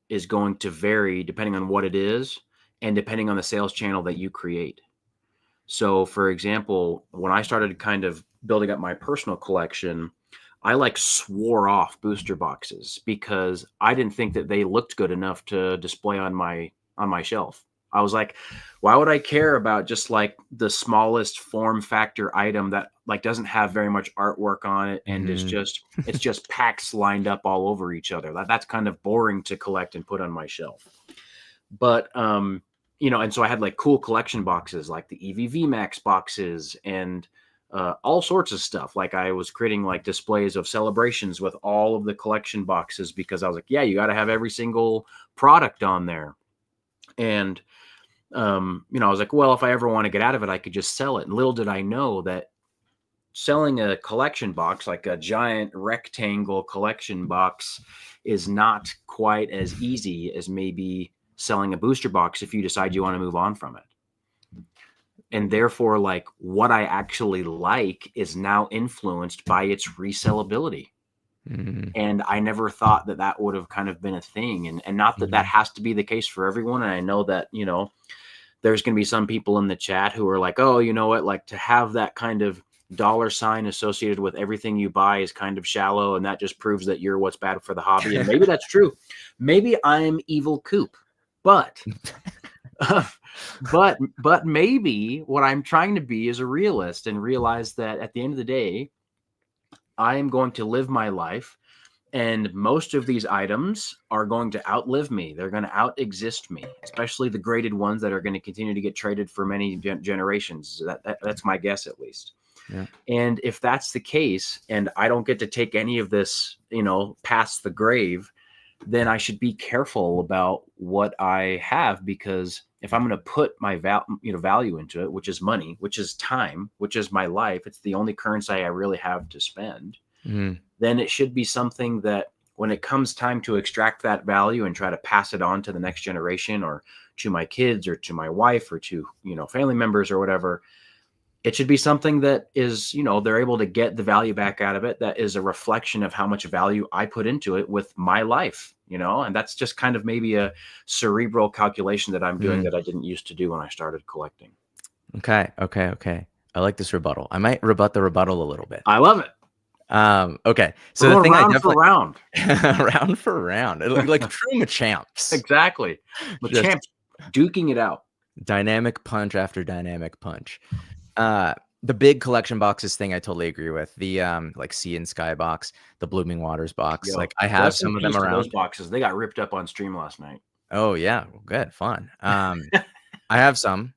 is going to vary depending on what it is and depending on the sales channel that you create. So, for example, when I started kind of building up my personal collection, I like swore off booster boxes because I didn't think that they looked good enough to display on my shelf. I was like, why would I care about just like the smallest form factor item that like doesn't have very much artwork on it and is just it's just packs lined up all over each other. That's kind of boring to collect and put on my shelf. But you know, and so I had like cool collection boxes like the EVV Max boxes and all sorts of stuff. Like I was creating like displays of celebrations with all of the collection boxes because I was like, yeah, you got to have every single product on there. And, you know, I was like, well, if I ever want to get out of it, I could just sell it. And little did I know that selling a collection box, like a giant rectangle collection box, is not quite as easy as maybe selling a booster box if you decide you want to move on from it. And therefore, like what I actually like is now influenced by its resellability. And I never thought that that would have kind of been a thing. And not that that has to be the case for everyone. And I know that, you know, there's going to be some people in the chat who are like, oh, you know what, like to have that kind of dollar sign associated with everything you buy is kind of shallow. And that just proves that you're what's bad for the hobby. And maybe that's true. Maybe I'm evil Coop, but But maybe what I'm trying to be is a realist and realize that at the end of the day, I am going to live my life, and most of these items are going to outlive me. They're going to out exist me, especially the graded ones that are going to continue to get traded for many generations. That's my guess, at least. Yeah. And if that's the case, and I don't get to take any of this, past the grave, then I should be careful about what I have, because if I'm going to put my value into it, which is money, which is time, which is my life, it's the only currency I really have to spend. Mm. Then it should be something that when it comes time to extract that value and try to pass it on to the next generation, or to my kids, or to my wife, or to, family members, or whatever, it should be something that is, they're able to get the value back out of it. That is a reflection of how much value I put into it with my life, and that's just kind of maybe a cerebral calculation that I'm doing that I didn't used to do when I started collecting. Okay. I like this rebuttal. I might rebut the rebuttal a little bit. I love it. Okay. So We're the thing round I definitely for round. round for round, like true Machamps. Exactly. Machamps duking it out. Dynamic punch after dynamic punch. The big collection boxes thing, I totally agree with. The like Sea and Sky box, the Blooming Waters box. Like I have some of them around. Those boxes, they got ripped up on stream last night. Oh yeah, good fun. I have some.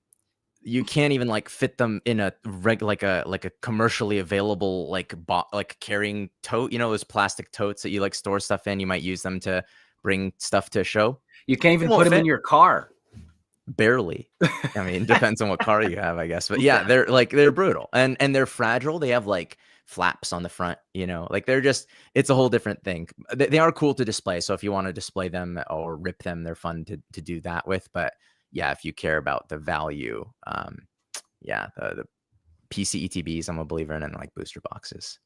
You can't even like fit them in a like a commercially available like carrying tote. Those plastic totes that you like store stuff in. You might use them to bring stuff to a show. You can't even put them in your car. Barely. I mean, it depends on what car you have, I guess. But yeah, they're brutal and they're fragile. They have like flaps on the front, like it's a whole different thing. They are cool to display. So if you want to display them or rip them, they're fun to do that with. But yeah, if you care about the value, the PC ETBs, I'm a believer in, and like booster boxes.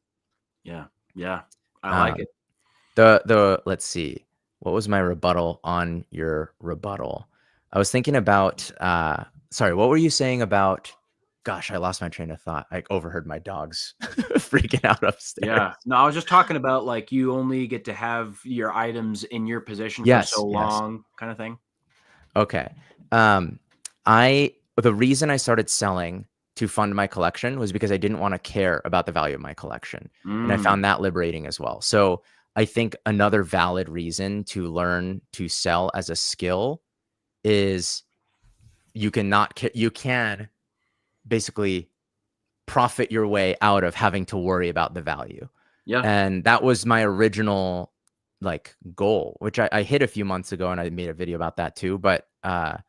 Yeah. I like it. The let's see. What was my rebuttal on your rebuttal? I was thinking about, sorry, what were you saying about, gosh, I lost my train of thought. I overheard my dogs freaking out upstairs. Yeah. No, I was just talking about like you only get to have your items in your possession for so long kind of thing. Okay. The reason I started selling to fund my collection was because I didn't want to care about the value of my collection. And I found that liberating as well. So I think another valid reason to learn to sell as a skill is you can basically profit your way out of having to worry about the value. Yeah. And that was my original like goal, which I hit a few months ago, and I made a video about that too. But that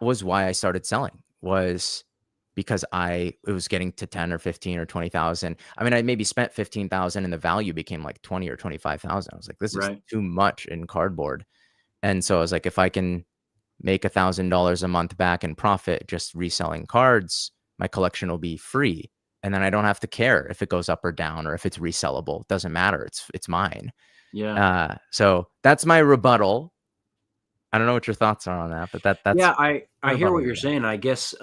was why I started selling, was because it was getting to 10 or 15 or 20,000. I mean, I maybe spent 15,000 and the value became like 20 or 25,000. I was like, this is too much in cardboard. And so I was like, if I can make $1,000 a month back in profit just reselling cards, my collection will be free. And then I don't have to care if it goes up or down or if it's resellable. It doesn't matter. It's mine. Yeah. So that's my rebuttal. I don't know what your thoughts are on that, but that's I hear what you're saying. I guess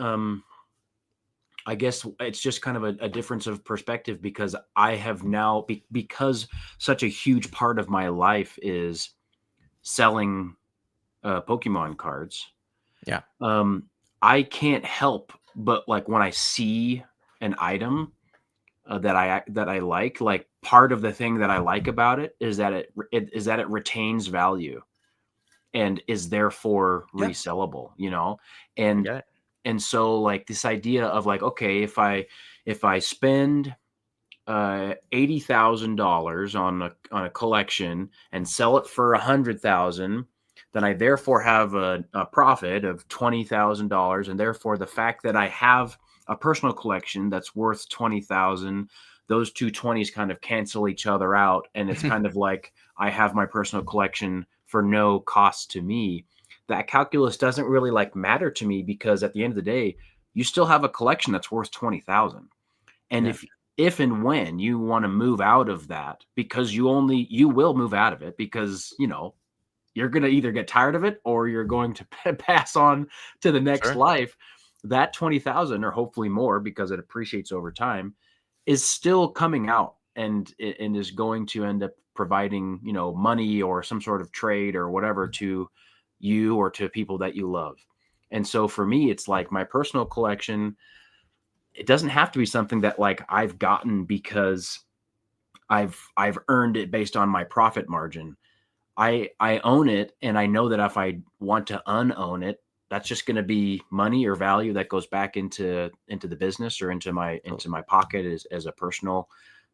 it's just kind of a difference of perspective, because I have now because such a huge part of my life is selling Pokemon cards. Yeah. I can't help but like when I see an item that I like part of the thing that I like about it is that it retains value and is therefore resellable, and so like this idea of like, okay, if I spend $80,000 on a collection and sell it for $100,000, then I therefore have a profit of $20,000, and therefore the fact that I have a personal collection that's worth $20,000, those two 20s kind of cancel each other out, and it's kind of like I have my personal collection for no cost to me. That calculus doesn't really like matter to me, because at the end of the day, you still have a collection that's worth 20,000, and if and when you want to move out of that, because you will move out of it because you're going to either get tired of it or you're going to pass on to the next life, that 20,000, or hopefully more because it appreciates over time, is still coming out and is going to end up providing, money or some sort of trade or whatever to you or to people that you love. And so for me, it's like my personal collection, it doesn't have to be something that like I've gotten because I've earned it based on my profit margin. I own it, and I know that if I want to unown it, that's just going to be money or value that goes back into the business or into my pocket as a personal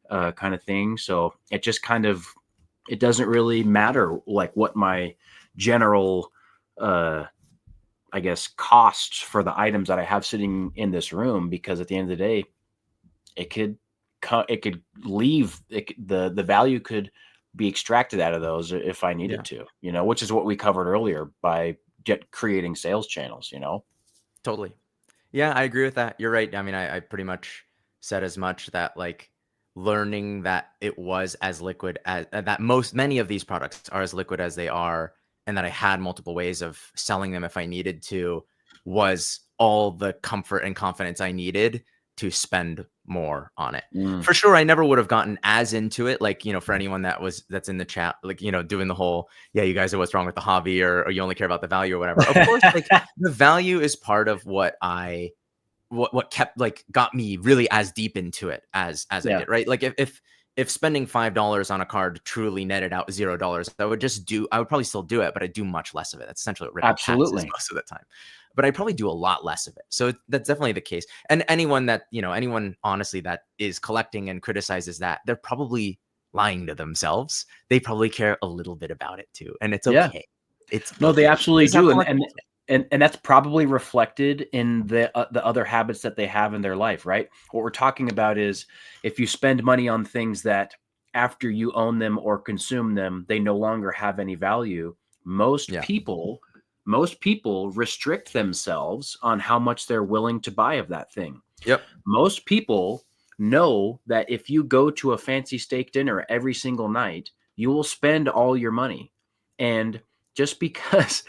kind of thing. So it just kind of, it doesn't really matter like what my general I guess costs for the items that I have sitting in this room, because at the end of the day, it could leave the value could be extracted out of those if I needed to, which is what we covered earlier by creating sales channels, Totally. Yeah, I agree with that. You're right. I mean, I pretty much said as much, that like learning that it was as liquid as that many of these products are as liquid as they are, and that I had multiple ways of selling them if I needed to, was all the comfort and confidence I needed to spend more on it. For sure, I never would have gotten as into it. Like, for anyone that's in the chat, like, doing the whole, yeah, you guys are what's wrong with the hobby, or you only care about the value or whatever. Of course, like the value is part of what kept like got me really as deep into it as I did, right? Like if spending $5 on a card truly netted out $0, I would probably still do it, but I do much less of it. That's essentially what ripping taxes most of the time. But I probably do a lot less of it. So that's definitely the case. And anyone honestly that is collecting and criticizes that, they're probably lying to themselves. They probably care a little bit about it too. And it's okay. They absolutely do. And that's probably reflected in the other habits that they have in their life, right? What we're talking about is if you spend money on things that after you own them or consume them, they no longer have any value. Most people restrict themselves on how much they're willing to buy of that thing. Yep. Most people know that if you go to a fancy steak dinner every single night, you will spend all your money. And just because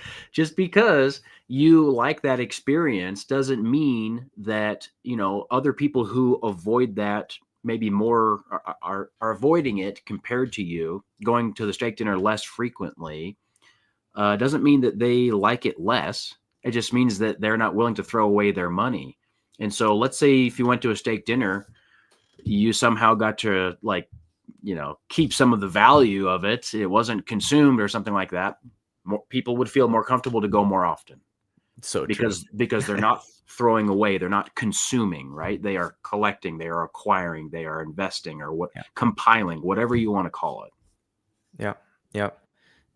you like that experience doesn't mean that, other people who avoid that maybe more are avoiding it compared to you, going to the steak dinner less frequently. Doesn't mean that they like it less. It just means that they're not willing to throw away their money. And so let's say if you went to a steak dinner, you somehow got to keep some of the value of it. It wasn't consumed or something like that. People would feel more comfortable to go more often. So because they're not throwing away, they're not consuming, right? They are collecting, they are acquiring, they are investing, or compiling, whatever you want to call it. Yeah. Yeah.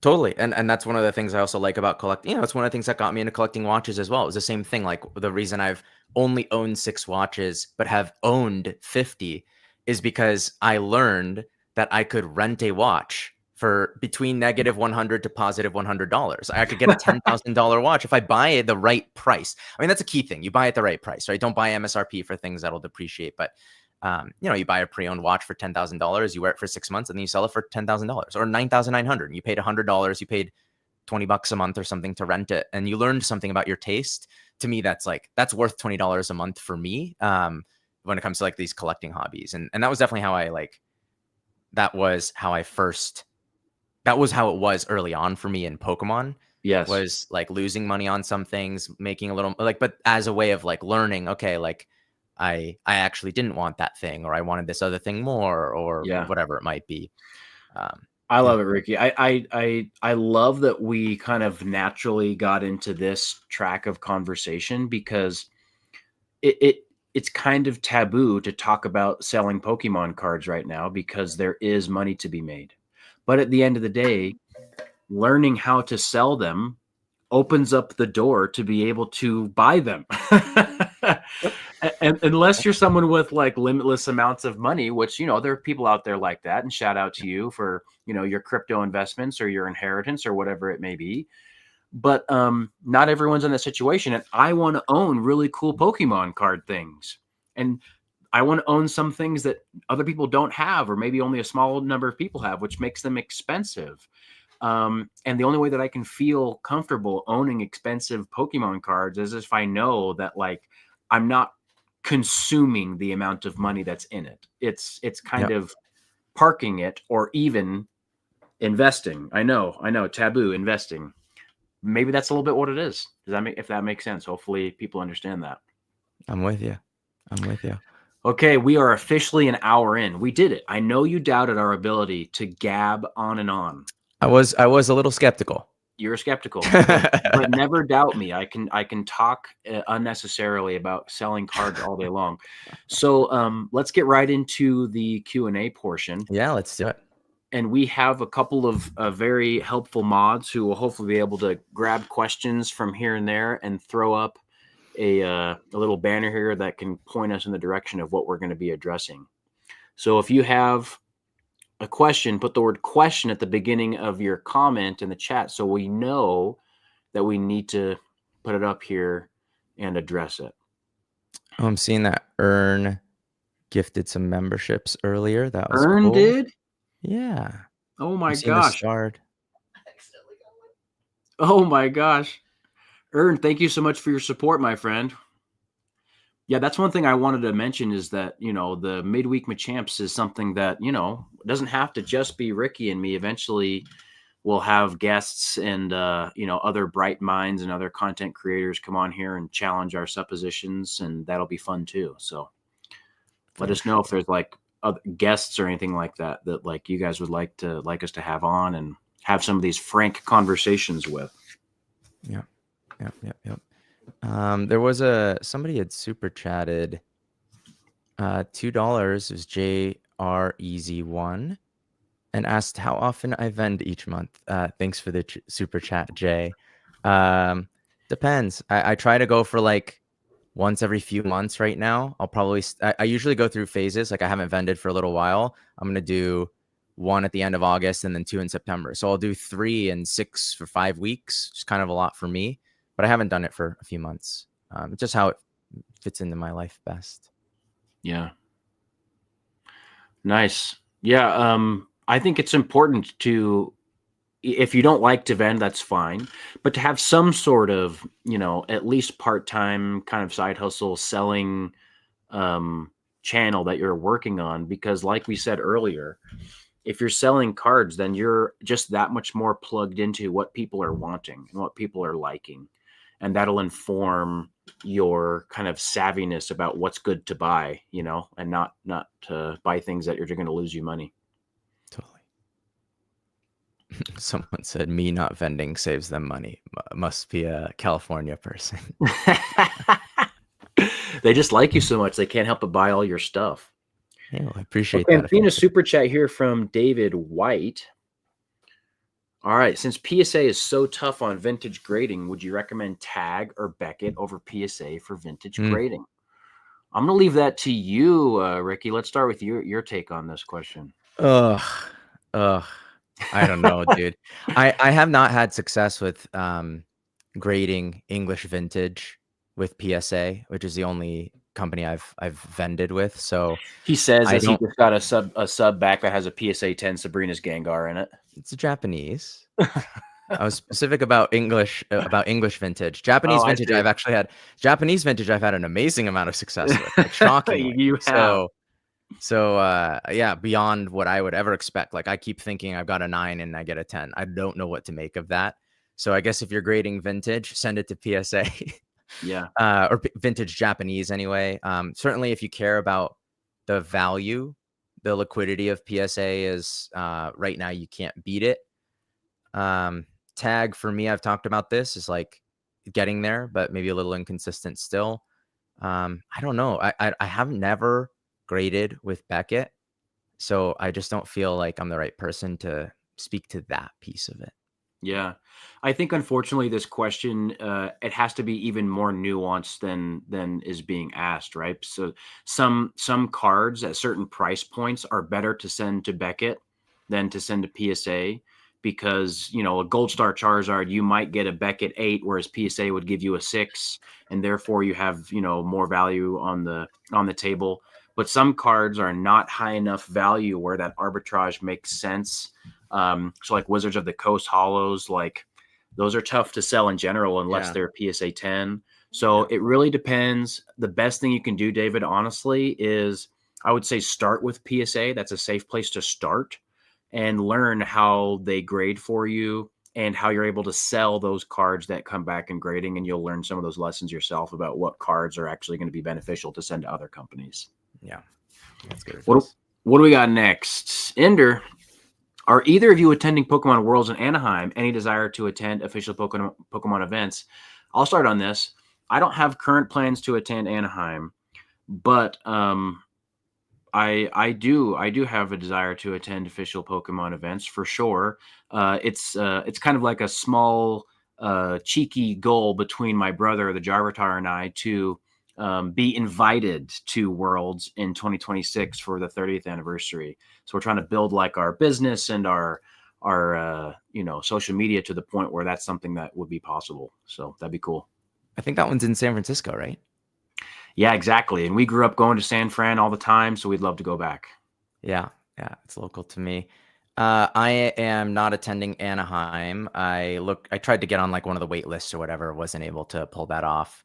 Totally. And that's one of the things I also like about collecting. It's one of the things that got me into collecting watches as well. It was the same thing. Like the reason I've only owned 6 watches, but have owned 50 is because I learned that I could rent a watch for between -$100 to $100. I could get a $10,000 watch if I buy it the right price. I mean, that's a key thing. You buy at the right price, right? Don't buy MSRP for things that'll depreciate. But you buy a pre-owned watch for $10,000, you wear it for 6 months, and then you sell it for $10,000 or $9,900. And you paid $100, you paid $20 a month or something to rent it, and you learned something about your taste. To me, that's worth $20 a month for me when it comes to like these collecting hobbies. And that was definitely how that was how it was early on for me in Pokemon. Yes. Was like losing money on some things, making a little but as a way of like learning, okay, like I actually didn't want that thing, or I wanted this other thing more, or whatever it might be. I love it, Ricky. I love that we kind of naturally got into this track of conversation, because it's kind of taboo to talk about selling Pokemon cards right now, because there is money to be made. But at the end of the day, learning how to sell them opens up the door to be able to buy them. And unless you're someone with like limitless amounts of money, which, there are people out there like that, and shout out to you for, your crypto investments or your inheritance or whatever it may be. But not everyone's in that situation. And I want to own really cool Pokemon card things. And I want to own some things that other people don't have, or maybe only a small number of people have, which makes them expensive. And the only way that I can feel comfortable owning expensive Pokemon cards is if I know that like I'm not consuming the amount of money that's in it. It's kind of parking it, or even investing. I know, taboo investing. maybe that's a little bit what it is. Does that make, if that makes sense? Hopefully people understand that. I'm with you. I'm with you. Okay, we are officially an hour in. We did it. I know you doubted our ability to gab on and on. I was a little skeptical. You're skeptical, but never doubt me. I can talk unnecessarily about selling cards all day long. So let's get right into the Q&A portion. Yeah, let's do it. And we have a couple of very helpful mods who will hopefully be able to grab questions from here and there and throw up a little banner here that can point us in the direction of what we're going to be addressing. So if you have a question, put the word question at the beginning of your comment in the chat so we know that we need to put it up here and address it. Oh, I'm seeing that Earn gifted some memberships earlier. That was Earn cool. did? Yeah. Oh my I'm gosh. Oh my gosh. Earn, thank you so much for your support, my friend. Yeah, that's one thing I wanted to mention is that, you know, the Midweek Machamps is something that, you know, doesn't have to just be Ricky and me. Eventually we'll have guests and, you know, other bright minds and other content creators come on here and challenge our suppositions, and that'll be fun too. So let us know if there's like other guests or anything like that like you guys would like us to have on and have some of these frank conversations with. Yep. There was somebody had super chatted $2. It was JREZ1 and asked how often I vend each month. Thanks for the super chat, Jay. Depends. I try to go for like once every few months right now. I'll probably I usually go through phases. Like I haven't vended for a little while. I'm gonna do 1 at the end of August and then 2 in September. So I'll do 3 and 6 for 5 weeks. It's kind of a lot for me, but I haven't done it for a few months. Just how it fits into my life best. Yeah. Nice. Yeah. I think it's important to, if you don't like to vend, that's fine, but to have some sort of, you know, at least part-time kind of side hustle selling channel that you're working on, because like we said earlier, if you're selling cards, then you're just that much more plugged into what people are wanting and what people are liking. And that'll inform your kind of savviness about what's good to buy, you know, and not to buy things that you're going to lose you money. Totally. Someone said me not vending saves them money. Must be a California person. They just like you so much they can't help but buy all your stuff. Yeah, well, I appreciate that. that. I'm seeing a super chat here from David White. All right, since PSA is so tough on vintage grading, would you recommend Tag or Beckett over PSA for vintage grading? I'm going to leave that to you, Ricky. Let's start with your take on this question. I don't know, dude. I have not had success with grading English vintage with PSA, which is the only company I've vended with. So he says he just got a sub back that has a PSA 10 Sabrina's Gengar in it. It's Japanese. I was specific about English vintage. Japanese vintage, I've actually had Japanese vintage. I've had an amazing amount of success with, like shockingly. You have. So yeah, beyond what I would ever expect. Like I keep thinking I've got a 9 and I get a 10. I don't know what to make of that. So I guess if you're grading vintage, send it to PSA. Yeah. Or vintage Japanese anyway. Certainly if you care about the value, the liquidity of PSA is right now you can't beat it. Tag for me, I've talked about this, is like getting there, but maybe a little inconsistent still. I don't know. I have never graded with Beckett, so I just don't feel like I'm the right person to speak to that piece of it. Yeah, I think unfortunately this question it has to be even more nuanced than is being asked, right? So some cards at certain price points are better to send to Beckett than to send to PSA, because, you know, a Gold Star Charizard, you might get a Beckett 8, whereas PSA would give you a 6, and therefore you have, you know, more value on the table. But some cards are not high enough value where that arbitrage makes sense. So like Wizards of the Coast Hollows, like those are tough to sell in general unless they're PSA 10. So it really depends. The best thing you can do, David, honestly, is I would say start with PSA. That's a safe place to start and learn how they grade for you. and how you're able to sell those cards that come back in grading. And you'll learn some of those lessons yourself about what cards are actually going to be beneficial to send to other companies. Yeah, that's good What, advice. what do we got next? Ender, are either of you attending Pokemon Worlds in Anaheim? Any desire to attend official Pokemon events? I'll start on this. I don't have current plans to attend Anaheim, but I do have a desire to attend official Pokemon events for sure. It's kind of like a small cheeky goal between my brother, the Jarvatar, and I to be invited to Worlds in 2026 for the 30th anniversary. So we're trying to build like our business and our social media to the point where that's something that would be possible. So that'd be cool. I think that one's in San Francisco, right? Yeah, exactly. And we grew up going to San Fran all the time, so we'd love to go back. Yeah, it's local to me. I am not attending Anaheim. I tried to get on like one of the wait lists or whatever, wasn't able to pull that off.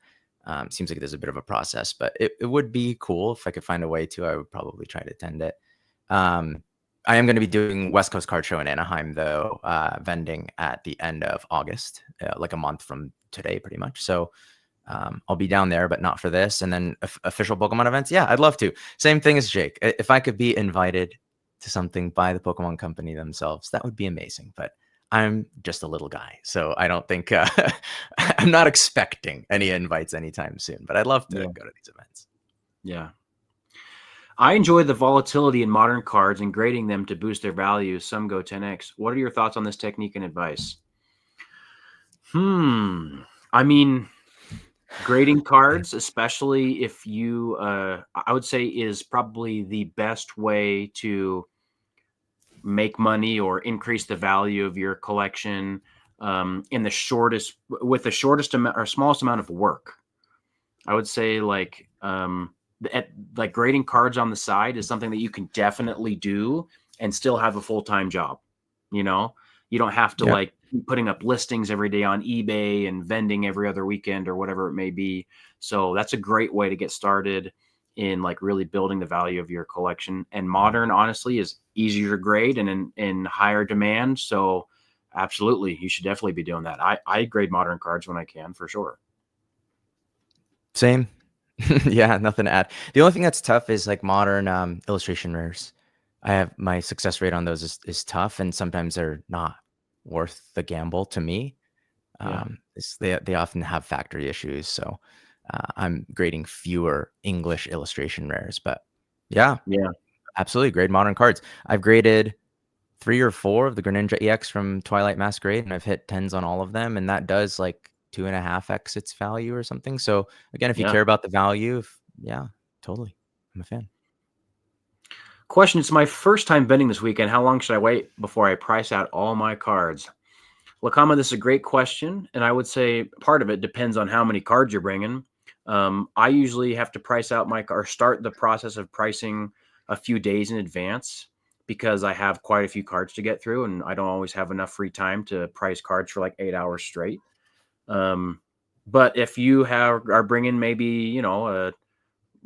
Seems like there's a bit of a process, but it would be cool if I could find a way to. I would probably try to attend it. I am going to be doing West Coast Card Show in Anaheim, though, vending at the end of August, like a month from today, pretty much. So I'll be down there, but not for this. And then official Pokemon events. Yeah, I'd love to. Same thing as Jake. If I could be invited to something by the Pokemon company themselves, that would be amazing. But I'm just a little guy, so I don't think I'm not expecting any invites anytime soon. But I'd love to go to these events. Yeah. I enjoy the volatility in modern cards and grading them to boost their value. Some go 10x. What are your thoughts on this technique and advice? I mean, grading cards, especially if you, I would say, is probably the best way to make money or increase the value of your collection with the shortest amount or smallest amount of work. I would say like grading cards on the side is something that you can definitely do and still have a full-time job. You don't have to like putting up listings every day on eBay and vending every other weekend or whatever it may be. So that's a great way to get started in like really building the value of your collection. And modern, honestly, is easier to grade and in higher demand. So absolutely, you should definitely be doing that. I grade modern cards when I can, for sure. Same. Yeah, nothing to add. The only thing that's tough is like modern illustration rares. I have my success rate on those is tough, and sometimes they're not worth the gamble to me. They often have factory issues, so I'm grading fewer English illustration rares. But yeah, absolutely, grade modern cards. I've graded 3 or 4 of the Greninja EX from Twilight Masquerade, and I've hit 10s on all of them, and that does like 2.5x its value or something. So again, if you care about the value, totally, I'm a fan. Question, it's my first time vending this weekend. How long should I wait before I price out all my cards? Lakama, this is a great question. And I would say part of it depends on how many cards you're bringing. I usually have to price out start the process of pricing a few days in advance because I have quite a few cards to get through and I don't always have enough free time to price cards for like 8 hours straight. But if you are bringing maybe,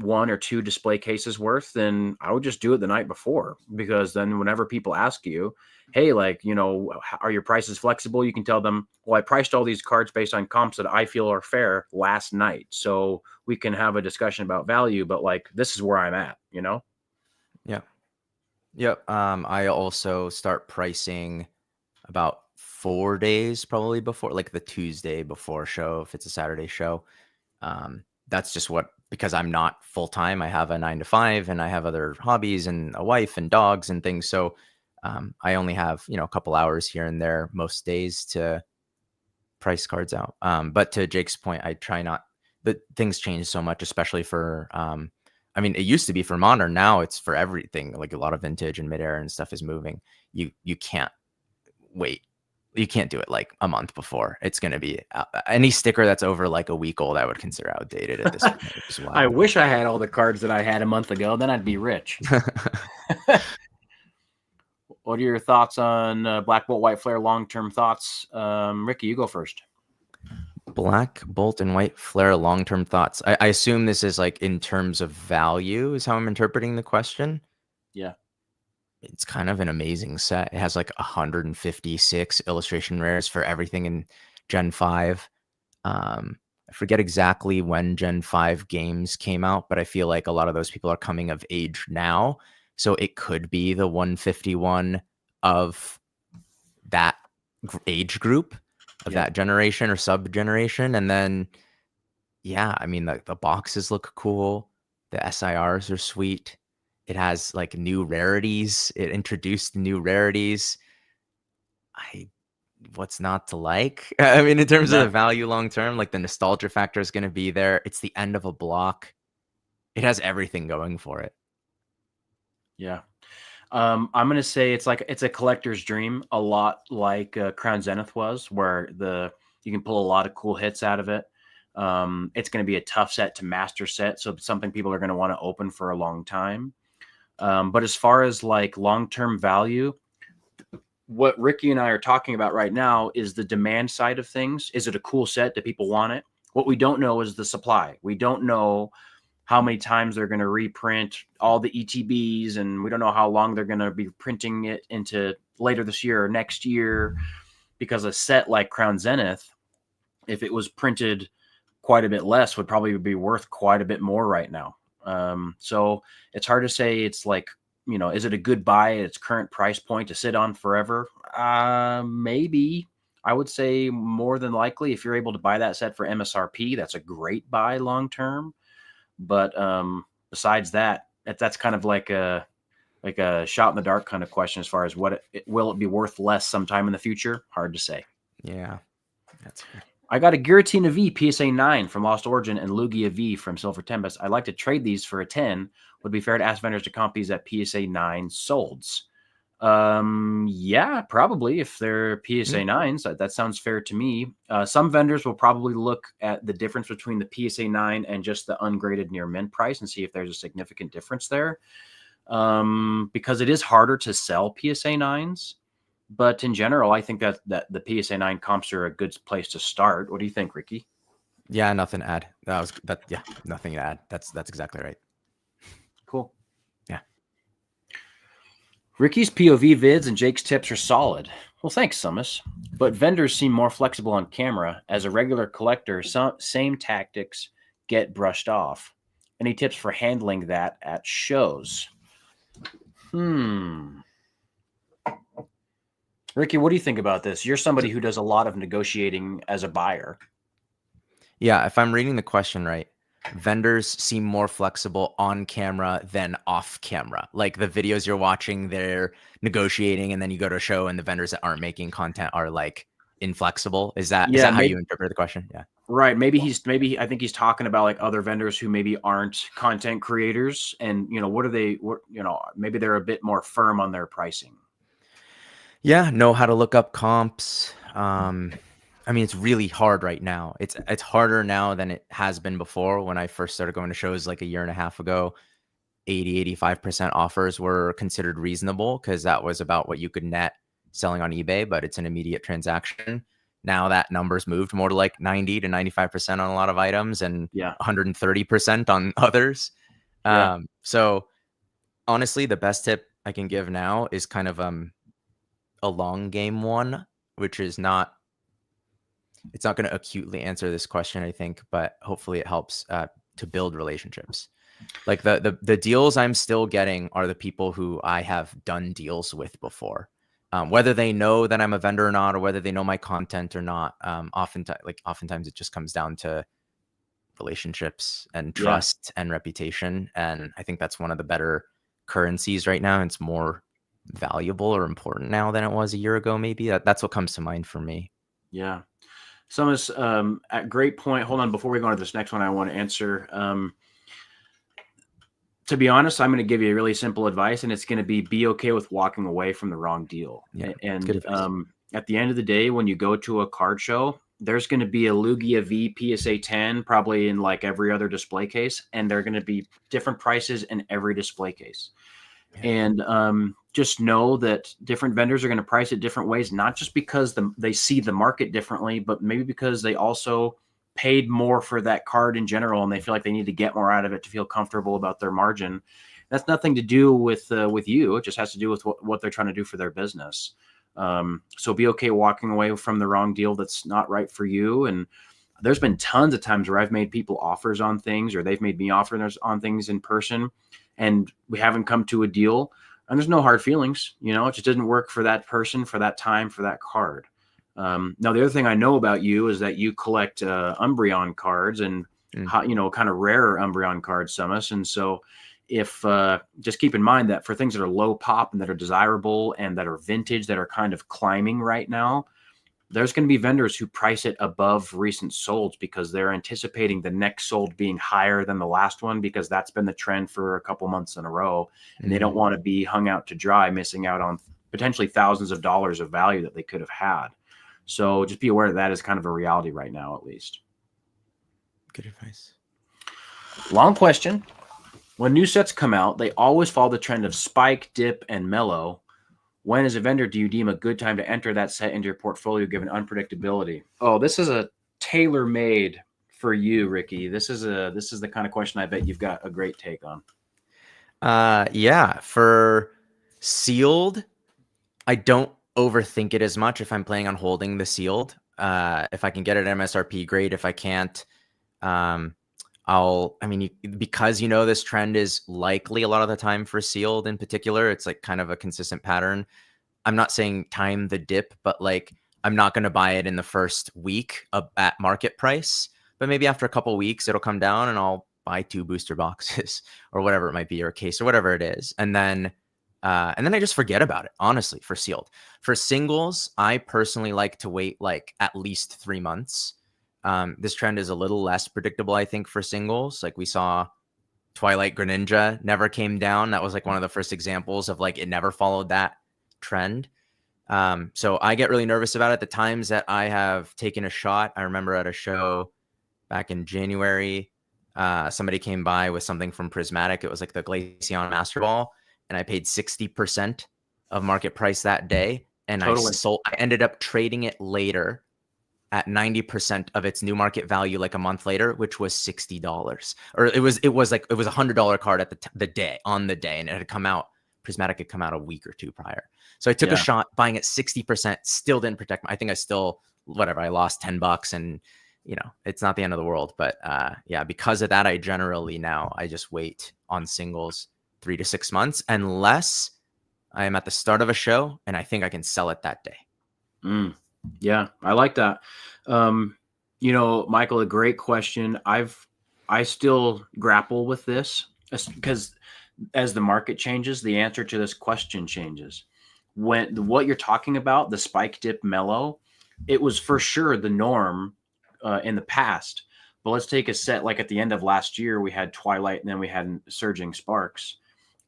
1 or 2 display cases worth, then I would just do it the night before, because then whenever people ask you, hey, like, are your prices flexible? You can tell them, well, I priced all these cards based on comps that I feel are fair last night. So we can have a discussion about value, but like, this is where I'm at, Yeah. Yep. I also start pricing about 4 days probably before, like the Tuesday before show, if it's a Saturday show. That's just because I'm not full time. I have a 9 to 5 and I have other hobbies and a wife and dogs and things. So I only have, a couple hours here and there most days to price cards out. But to Jake's point, I try not, but things change so much, especially for, it used to be for modern. Now it's for everything. Like a lot of vintage and mid-air and stuff is moving. You can't wait. You can't do it like a month before. It's going to be any sticker that's over like a week old, I would consider outdated at this point as well. I wish I had all the cards that I had a month ago. Then I'd be rich. What are your thoughts on Black Bolt, White Flare? Long-term thoughts. Ricky, you go first. Black Bolt and White Flare long-term thoughts. I assume this is like in terms of value is how I'm interpreting the question. Yeah. it's kind of an amazing set. It has like 156 illustration rares for everything in Gen 5. I forget exactly when Gen 5 games came out, but I feel like a lot of those people are coming of age now. So it could be the 151 of that age group, of Yeah. that generation or sub generation. And then, yeah, I mean, the boxes look cool. The SIRs are sweet. It has like new rarities. It introduced new rarities. I What's not to like? I mean, in terms of the Yeah. value long term, like the nostalgia factor is going to be there. It's the end of a block. It has everything going for it. Yeah. I'm gonna say it's a collector's dream, a lot like Crown Zenith was, where you can pull a lot of cool hits out of it. It's going to be a tough set to master set, so it's something people are going to want to open for a long time. But as far as like long-term value, what Ricky and I are talking about right now is the demand side of things. Is it a cool set? Do people want it? What we don't know is the supply. We don't know how many times they're going to reprint all the ETBs, and we don't know how long they're going to be printing it into later this year or next year. Because a set like Crown Zenith, if it was printed quite a bit less, would probably be worth quite a bit more right now. So it's hard to say. It's like, is it a good buy at its current price point to sit on forever? Maybe. I would say more than likely, if you're able to buy that set for MSRP, that's a great buy long term. But besides that, that's kind of like a shot in the dark kind of question as far as will it be worth less sometime in the future? Hard to say. Yeah, that's fair. I got a Giratina V PSA 9 from Lost Origin and Lugia V from Silver Tempest. I'd like to trade these for a 10. Would be fair to ask vendors to comp these at PSA 9 solds. Yeah, probably if they're PSA 9s. That sounds fair to me. Some vendors will probably look at the difference between the PSA 9 and just the ungraded near mint price and see if there's a significant difference there. Because it is harder to sell PSA 9s. But in general, I think that the PSA 9 comps are a good place to start. What do you think, Ricky? Yeah, nothing to add. Yeah, nothing to add. That's exactly right. Cool. Yeah. Ricky's POV vids and Jake's tips are solid. Well, thanks, Summus. But vendors seem more flexible on camera. As a regular collector, same tactics get brushed off. Any tips for handling that at shows? Ricky, what do you think about this? You're somebody who does a lot of negotiating as a buyer. Yeah, if I'm reading the question right, vendors seem more flexible on camera than off camera. Like the videos you're watching, they're negotiating, and then you go to a show and the vendors that aren't making content are like inflexible. Is that how you interpret the question? Yeah. Right. Maybe I think he's talking about like other vendors who maybe aren't content creators, and maybe they're a bit more firm on their pricing. Yeah, know how to look up comps. I mean, it's really hard right now. It's harder now than it has been before. When I first started going to shows like a year and a half ago, 85% offers were considered reasonable because that was about what you could net selling on eBay, but it's an immediate transaction. Now that number's moved more to like 90 to 95% on a lot of items and 130% on others. So honestly, the best tip I can give now is kind of a long game one, which is it's not going to acutely answer this question, I think, but hopefully it helps to build relationships. Like the deals I'm still getting are the people who I have done deals with before, whether they know that I'm a vendor or not, or whether they know my content or not. Oftentimes it just comes down to relationships and trust and reputation. And I think that's one of the better currencies right now. It's more valuable or important now than it was a year ago. Maybe that's what comes to mind for me. Yeah. Summus, at great point. Hold on. Before we go on to this next one, I want to answer. To be honest, I'm going to give you a really simple advice, and it's going to be okay with walking away from the wrong deal. Yeah, and at the end of the day, when you go to a card show, there's going to be a Lugia V PSA 10 probably in like every other display case, and they're going to be different prices in every display case. Yeah. And just know that different vendors are going to price it different ways, not just because they see the market differently, but maybe because they also paid more for that card in general, and they feel like they need to get more out of it to feel comfortable about their margin. That's nothing to do with you. It just has to do with what they're trying to do for their business. So be okay walking away from the wrong deal that's not right for you. And there's been tons of times where I've made people offers on things, or they've made me offers on things in person, and we haven't come to a deal. And there's no hard feelings, you know, it just didn't work for that person, for that time, for that card. Now, the other thing I know about you is that you collect Umbreon cards and, you know, kind of rarer Umbreon cards, Sumus. And so if just keep in mind that for things that are low pop and that are desirable and that are vintage, that are kind of climbing right now, there's going to be vendors who price it above recent solds because they're anticipating the next sold being higher than the last one, because that's been the trend for a couple months in a row. And they don't want to be hung out to dry, missing out on potentially thousands of dollars of value that they could have had. So just be aware that is kind of a reality right now, at least. Good advice. Long question. When new sets come out, they always follow the trend of spike, dip, and mellow. When, as a vendor, do you deem a good time to enter that set into your portfolio given unpredictability? Oh, this is a tailor-made for you, Ricky. This is the kind of question I bet you've got a great take on. Yeah, for sealed, I don't overthink it as much if I'm planning on holding the sealed. If I can get it at MSRP, great. If I can't, because this trend is likely a lot of the time for sealed in particular, it's like kind of a consistent pattern. I'm not saying time the dip, but like I'm not going to buy it in the first week at market price, but maybe after a couple of weeks it'll come down and I'll buy 2 booster boxes or whatever it might be, or a case or whatever it is. And then I just forget about it, honestly, for sealed. For singles, I personally like to wait like at least 3 months. This trend is a little less predictable, I think, for singles. Like we saw Twilight Greninja never came down. That was like one of the first examples of like it never followed that trend. So I get really nervous about it. The times that I have taken a shot, I remember at a show back in January, somebody came by with something from Prismatic. It was like the Glaceon Master Ball, and I paid 60% of market price that day. And Totally. I ended up trading it later at 90% of its new market value, like a month later, which was $60. Or it was a $100 card at on the day, and it had come out. Prismatic had come out a week or two prior. So I took a shot buying it 60%, still didn't protect me. I think I lost $10, and it's not the end of the world. But because of that, I just wait on singles 3 to 6 months, unless I am at the start of a show and I think I can sell it that day. Yeah, I like that. Michael, a great question. I still grapple with this because as the market changes, the answer to this question changes. What you're talking about, the spike dip mellow, it was for sure the norm in the past. But let's take a set like at the end of last year, we had Twilight and then we had Surging Sparks.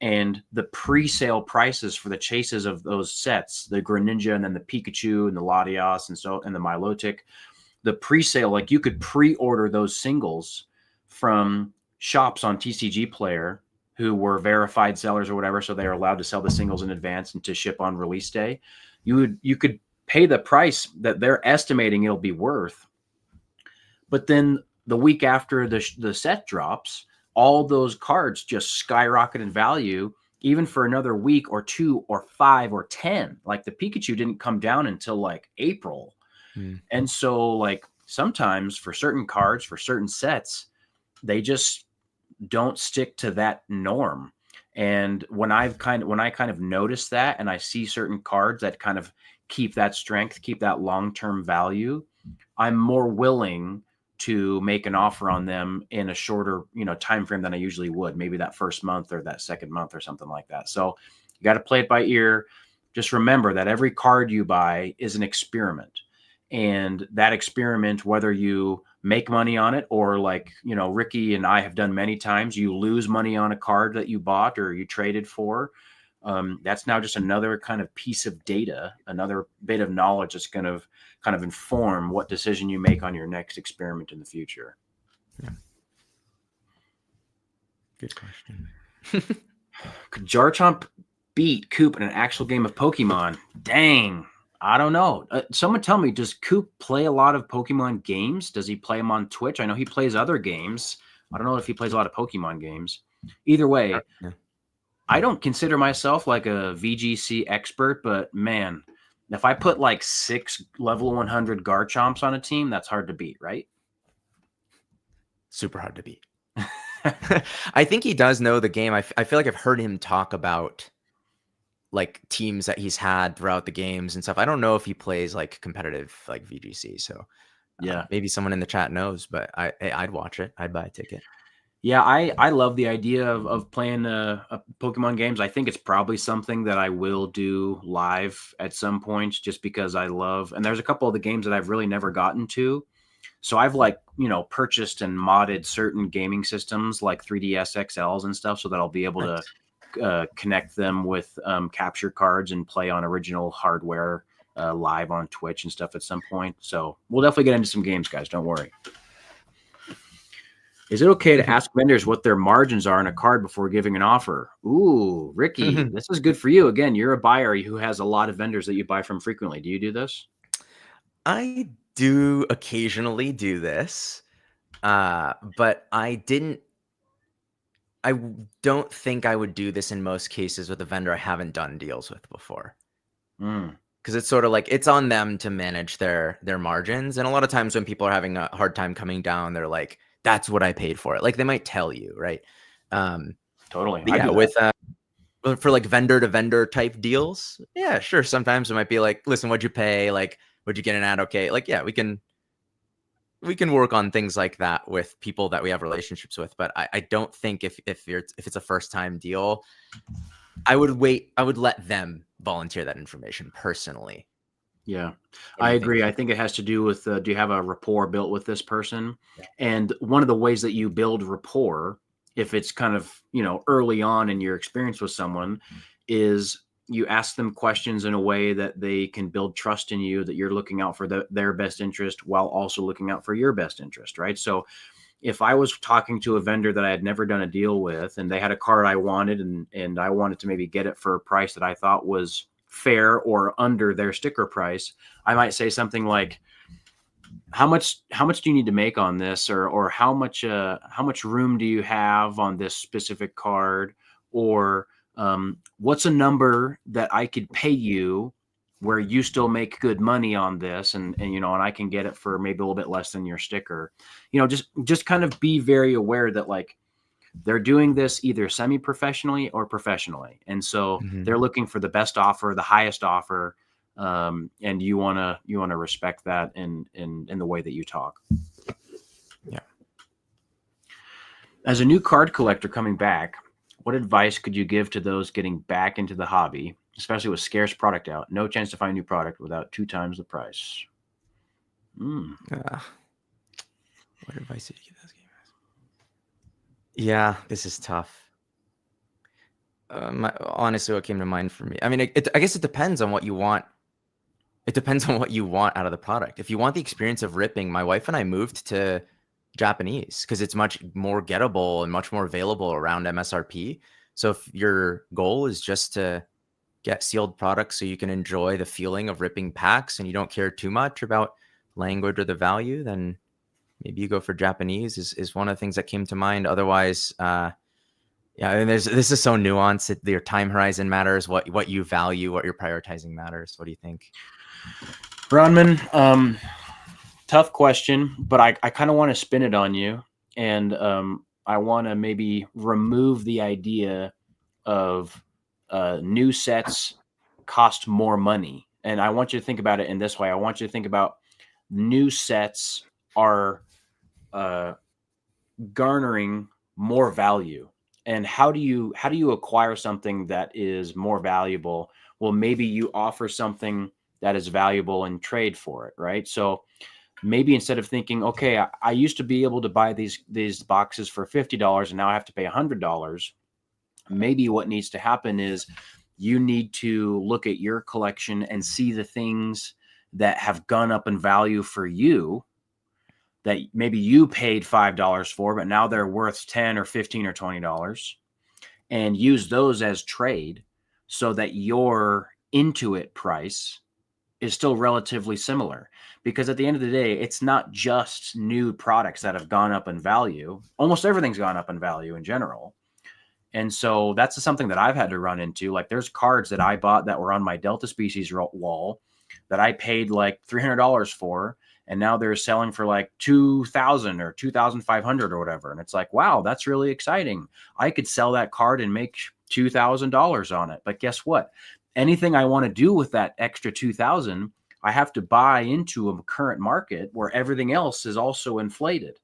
And the pre-sale prices for the chases of those sets, the Greninja and then the Pikachu and the Latias and the Milotic, the pre-sale, like you could pre-order those singles from shops on TCG Player who were verified sellers or whatever, so they are allowed to sell the singles in advance and to ship on release day. You could pay the price that they're estimating it'll be worth. But then the week after the set drops, all those cards just skyrocket in value, even for another week or 2 or 5 or 10. Like the Pikachu didn't come down until like April. And so like sometimes for certain cards, for certain sets, they just don't stick to that norm. And when I kind of notice that, and I see certain cards that kind of keep that strength, keep that long-term value, I'm more willing to make an offer on them in a shorter, time frame than I usually would, maybe that first month or that second month or something like that. So you got to play it by ear. Just remember that every card you buy is an experiment. And that experiment, whether you make money on it or like, Ricky and I have done many times, you lose money on a card that you bought or you traded for. That's now just another kind of piece of data, another bit of knowledge that's going to kind of inform what decision you make on your next experiment in the future. Yeah. Good question. Could Garchomp beat Coop in an actual game of Pokemon? Dang. I don't know. Someone tell me, does Coop play a lot of Pokemon games? Does he play them on Twitch? I know he plays other games. I don't know if he plays a lot of Pokemon games. Either way, I don't consider myself like a VGC expert, but man, if I put like 6 level 100 Garchomps on a team, that's hard to beat, right? Super hard to beat. I think he does know the game. I feel like I've heard him talk about like teams that he's had throughout the games and stuff. I don't know if he plays like competitive like VGC. So Yeah. maybe someone in the chat knows, but I'd watch it. I'd buy a ticket. Yeah, I love the idea of playing Pokemon games. I think it's probably something that I will do live at some point just because I love, and there's a couple of the games that I've really never gotten to. So I've like, purchased and modded certain gaming systems like 3DS XLs and stuff so that I'll be able Nice. to connect them with capture cards and play on original hardware live on Twitch and stuff at some point. So we'll definitely get into some games, guys. Don't worry. Is it okay to ask vendors what their margins are in a card before giving an offer? Ooh, Ricky, this is good for you. Again, you're a buyer who has a lot of vendors that you buy from frequently. Do you do this? I do occasionally do this, but I don't think I would do this in most cases with a vendor I haven't done deals with before. Because it's sort of like it's on them to manage their margins. And a lot of times when people are having a hard time coming down, they're like, that's what I paid for it. Like they might tell you, right? Totally. Yeah, with for like vendor to vendor type deals, yeah, sure. Sometimes it might be like, listen, what'd you pay? Like, would you get an ad? Okay, like yeah, we can work on things like that with people that we have relationships with. But I don't think if it's a first time deal, I would wait. I would let them volunteer that information personally. Yeah, I agree. I think it has to do with do you have a rapport built with this person? Yeah. And one of the ways that you build rapport, if it's kind of, early on in your experience with someone, is you ask them questions in a way that they can build trust in you, that you're looking out for their best interest while also looking out for your best interest, right? So if I was talking to a vendor that I had never done a deal with and they had a card I wanted and I wanted to maybe get it for a price that I thought was fair or under their sticker price, I might say something like, how much do you need to make on this? Or how much room do you have on this specific card? Or what's a number that I could pay you where you still make good money on this and I can get it for maybe a little bit less than your sticker. Just kind of be very aware that like they're doing this either semi-professionally or professionally. And so they're looking for the best offer, the highest offer. And you want to respect that in the way that you talk. Yeah. As a new card collector coming back, what advice could you give to those getting back into the hobby, especially with scarce product out? No chance to find new product without 2 times the price. What advice did you give those gamers? Yeah, this is tough. Honestly, what came to mind for me, I mean, I guess it depends on what you want. It depends on what you want out of the product. If you want the experience of ripping, my wife and I moved to Japanese because it's much more gettable and much more available around MSRP. So if your goal is just to get sealed products so you can enjoy the feeling of ripping packs and you don't care too much about language or the value, then maybe you go for Japanese is one of the things that came to mind. Otherwise, yeah, and this is so nuanced. Your time horizon matters. What you value, what you're prioritizing matters. What do you think? Bronman, tough question, but I kind of want to spin it on you. And I want to maybe remove the idea of new sets cost more money. And I want you to think about it in this way. I want you to think about new sets are garnering more value. And how do you acquire something that is more valuable? Well, maybe you offer something that is valuable and trade for it, right? So maybe instead of thinking, okay, I used to be able to buy these boxes for $50 and now I have to pay $100. Maybe what needs to happen is you need to look at your collection and see the things that have gone up in value for you that maybe you paid $5 for, but now they're worth 10 or 15 or $20, and use those as trade so that your Intuit price is still relatively similar. Because at the end of the day, it's not just new products that have gone up in value. Almost everything's gone up in value in general. And so that's something that I've had to run into. Like there's cards that I bought that were on my Delta Species wall that I paid like $300 for, and now they're selling for like 2,000 or 2,500 or whatever. And it's like, wow, that's really exciting. I could sell that card and make $2,000 on it. But guess what? Anything I want to do with that extra 2,000, I have to buy into a current market where everything else is also inflated.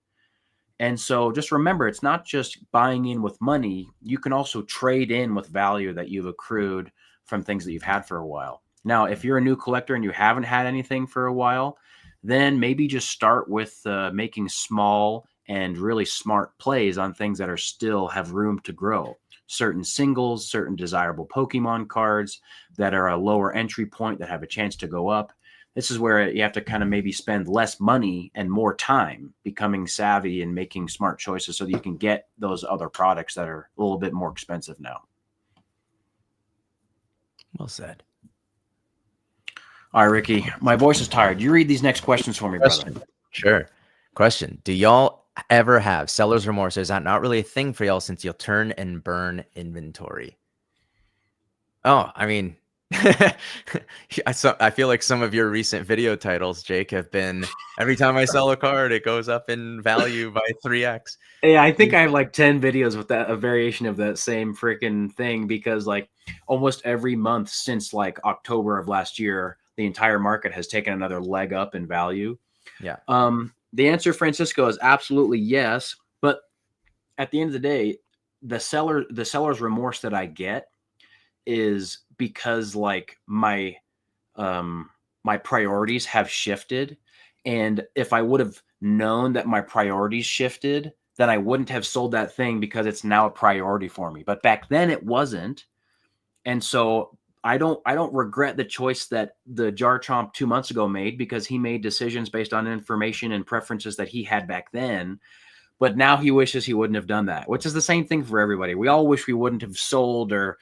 And so just remember, it's not just buying in with money. You can also trade in with value that you've accrued from things that you've had for a while. Now, if you're a new collector and you haven't had anything for a while, then maybe just start with making small and really smart plays on things that are still have room to grow. Certain singles, certain desirable Pokemon cards that are a lower entry point that have a chance to go up. This is where you have to kind of maybe spend less money and more time becoming savvy and making smart choices so that you can get those other products that are a little bit more expensive now. Well said. All right, Ricky, my voice is tired. You read these next questions for me, brother. Sure. Question. Do y'all ever have seller's remorse? Or is that not really a thing for y'all since you'll turn and burn inventory? Oh, I mean, I feel like some of your recent video titles, Jake, have been every time I sell a card, it goes up in value by 3x. Yeah, I think I have like 10 videos with that, a variation of that same freaking thing, because like almost every month since like October of last year, the entire market has taken another leg up in value. Yeah. The answer, Francisco, is absolutely yes. But at the end of the day, the seller's remorse that I get is because like my priorities have shifted. And if I would have known that my priorities shifted, then I wouldn't have sold that thing because it's now a priority for me. But back then it wasn't. And so I don't regret the choice that the Jar Chomp 2 months ago made, because he made decisions based on information and preferences that he had back then. But now he wishes he wouldn't have done that, which is the same thing for everybody. We all wish we wouldn't have sold or,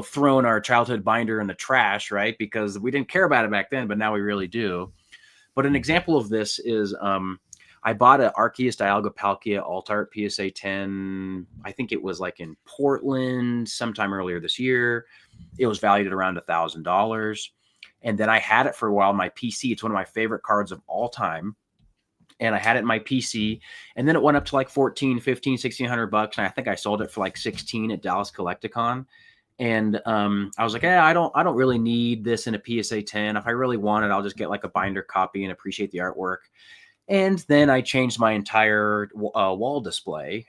thrown our childhood binder in the trash, right? Because we didn't care about it back then, but now we really do. But an example of this is I bought an Arceus Dialga Palkia Alt-Art PSA 10. I think it was like in Portland sometime earlier this year. It was valued at around $1,000. And then I had it for a while on my PC. It's one of my favorite cards of all time. And I had it in my PC. And then it went up to like 14, 15, 1,600 bucks. And I think I sold it for like 16 at Dallas Collecticon. And I was like, I don't really need this in a PSA 10. If I really want it, I'll just get like a binder copy and appreciate the artwork. And then I changed my entire wall display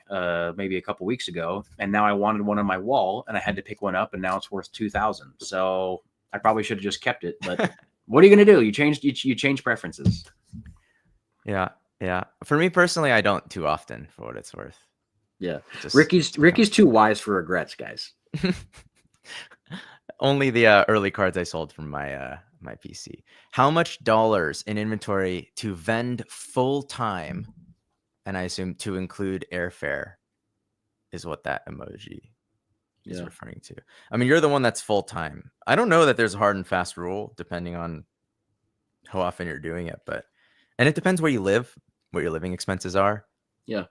maybe a couple weeks ago, and now I wanted one on my wall, and I had to pick one up, and now it's worth $2,000. So I probably should have just kept it. But what are you going to do? You change preferences. Yeah. For me personally, I don't too often, for what it's worth. Yeah, Ricky's too wise for regrets, guys. Only the early cards I sold from my my PC. How much dollars in inventory to vend full time? And I assume to include airfare is what that emoji is referring to. I mean, you're the one that's full time. I don't know that there's a hard and fast rule depending on how often you're doing it, and it depends where you live, what your living expenses are. Yeah.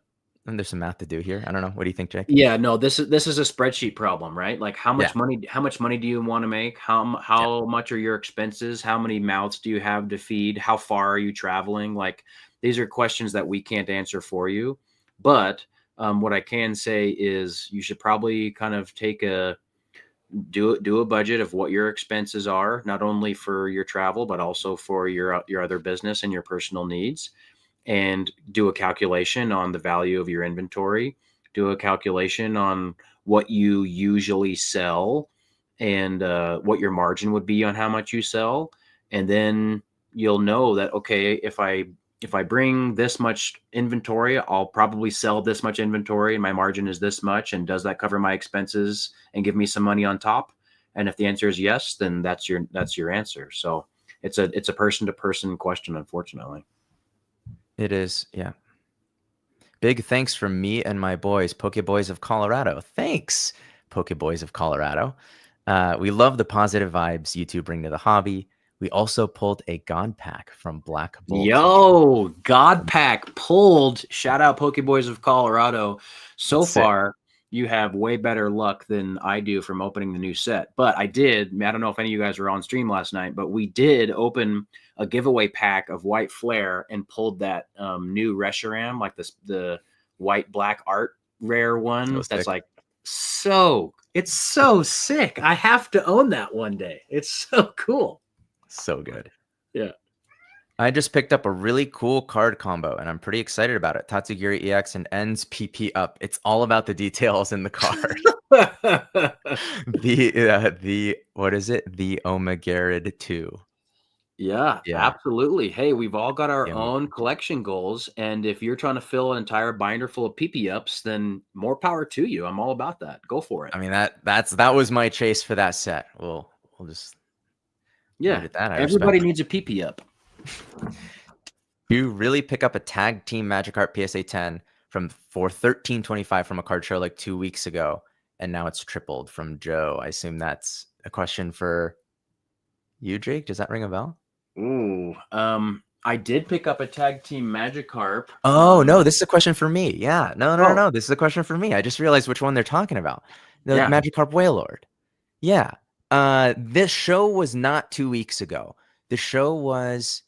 And there's some math to do here. I don't know. What do you think, Jake? Yeah, no, this is a spreadsheet problem, right? Like how much money do you want to make? How much are your expenses? How many mouths do you have to feed? How far are you traveling? Like these are questions that we can't answer for you. But what I can say is you should probably kind of do a budget of what your expenses are, not only for your travel, but also for your other business and your personal needs. And do a calculation on the value of your inventory, do a calculation on what you usually sell and what your margin would be on how much you sell. And then you'll know that, okay, if I bring this much inventory, I'll probably sell this much inventory and my margin is this much. And does that cover my expenses and give me some money on top? And if the answer is yes, then that's your answer. So it's a person to person question, unfortunately. It is, yeah. Big thanks from me and my boys, Pokeboys of Colorado. Thanks, Pokeboys of Colorado. We love the positive vibes you two bring to the hobby. We also pulled a God Pack from Black Bolt. Yo, God Pack pulled. Shout out Pokeboys of Colorado. So far, you have way better luck than I do from opening the new set. But I did. I don't know if any of you guys were on stream last night, but we did open a giveaway pack of White Flare and pulled that new Reshiram, like the white black art rare one. So That's sick. like it's so sick. I have to own that one day. It's so cool. So good. Yeah. I just picked up a really cool card combo, and I'm pretty excited about it. Tatsugiri EX and Ends PP up. It's all about the details in the card. the what is it? The Omegarid 2. Yeah, Yeah. absolutely. Hey, we've all got our Yeah. own collection goals, and if you're trying to fill an entire binder full of PP ups, then more power to you. I'm all about that. Go for it. I mean that was my chase for that set. We'll just leave it at that. I everybody respect. needs a PP up. You really pick up a tag team Magikarp PSA 10 for $13.25 from a card show like 2 weeks ago, and now it's tripled from Joe. I assume that's a question for you, Jake. Does that ring a bell? Ooh, I did pick up a tag team Magikarp. Oh no, this is a question for me. Yeah, no. Oh. This is a question for me. I just realized which one they're talking about. The Yeah. Magikarp Wailord. Yeah. This show was not 2 weeks ago. The show was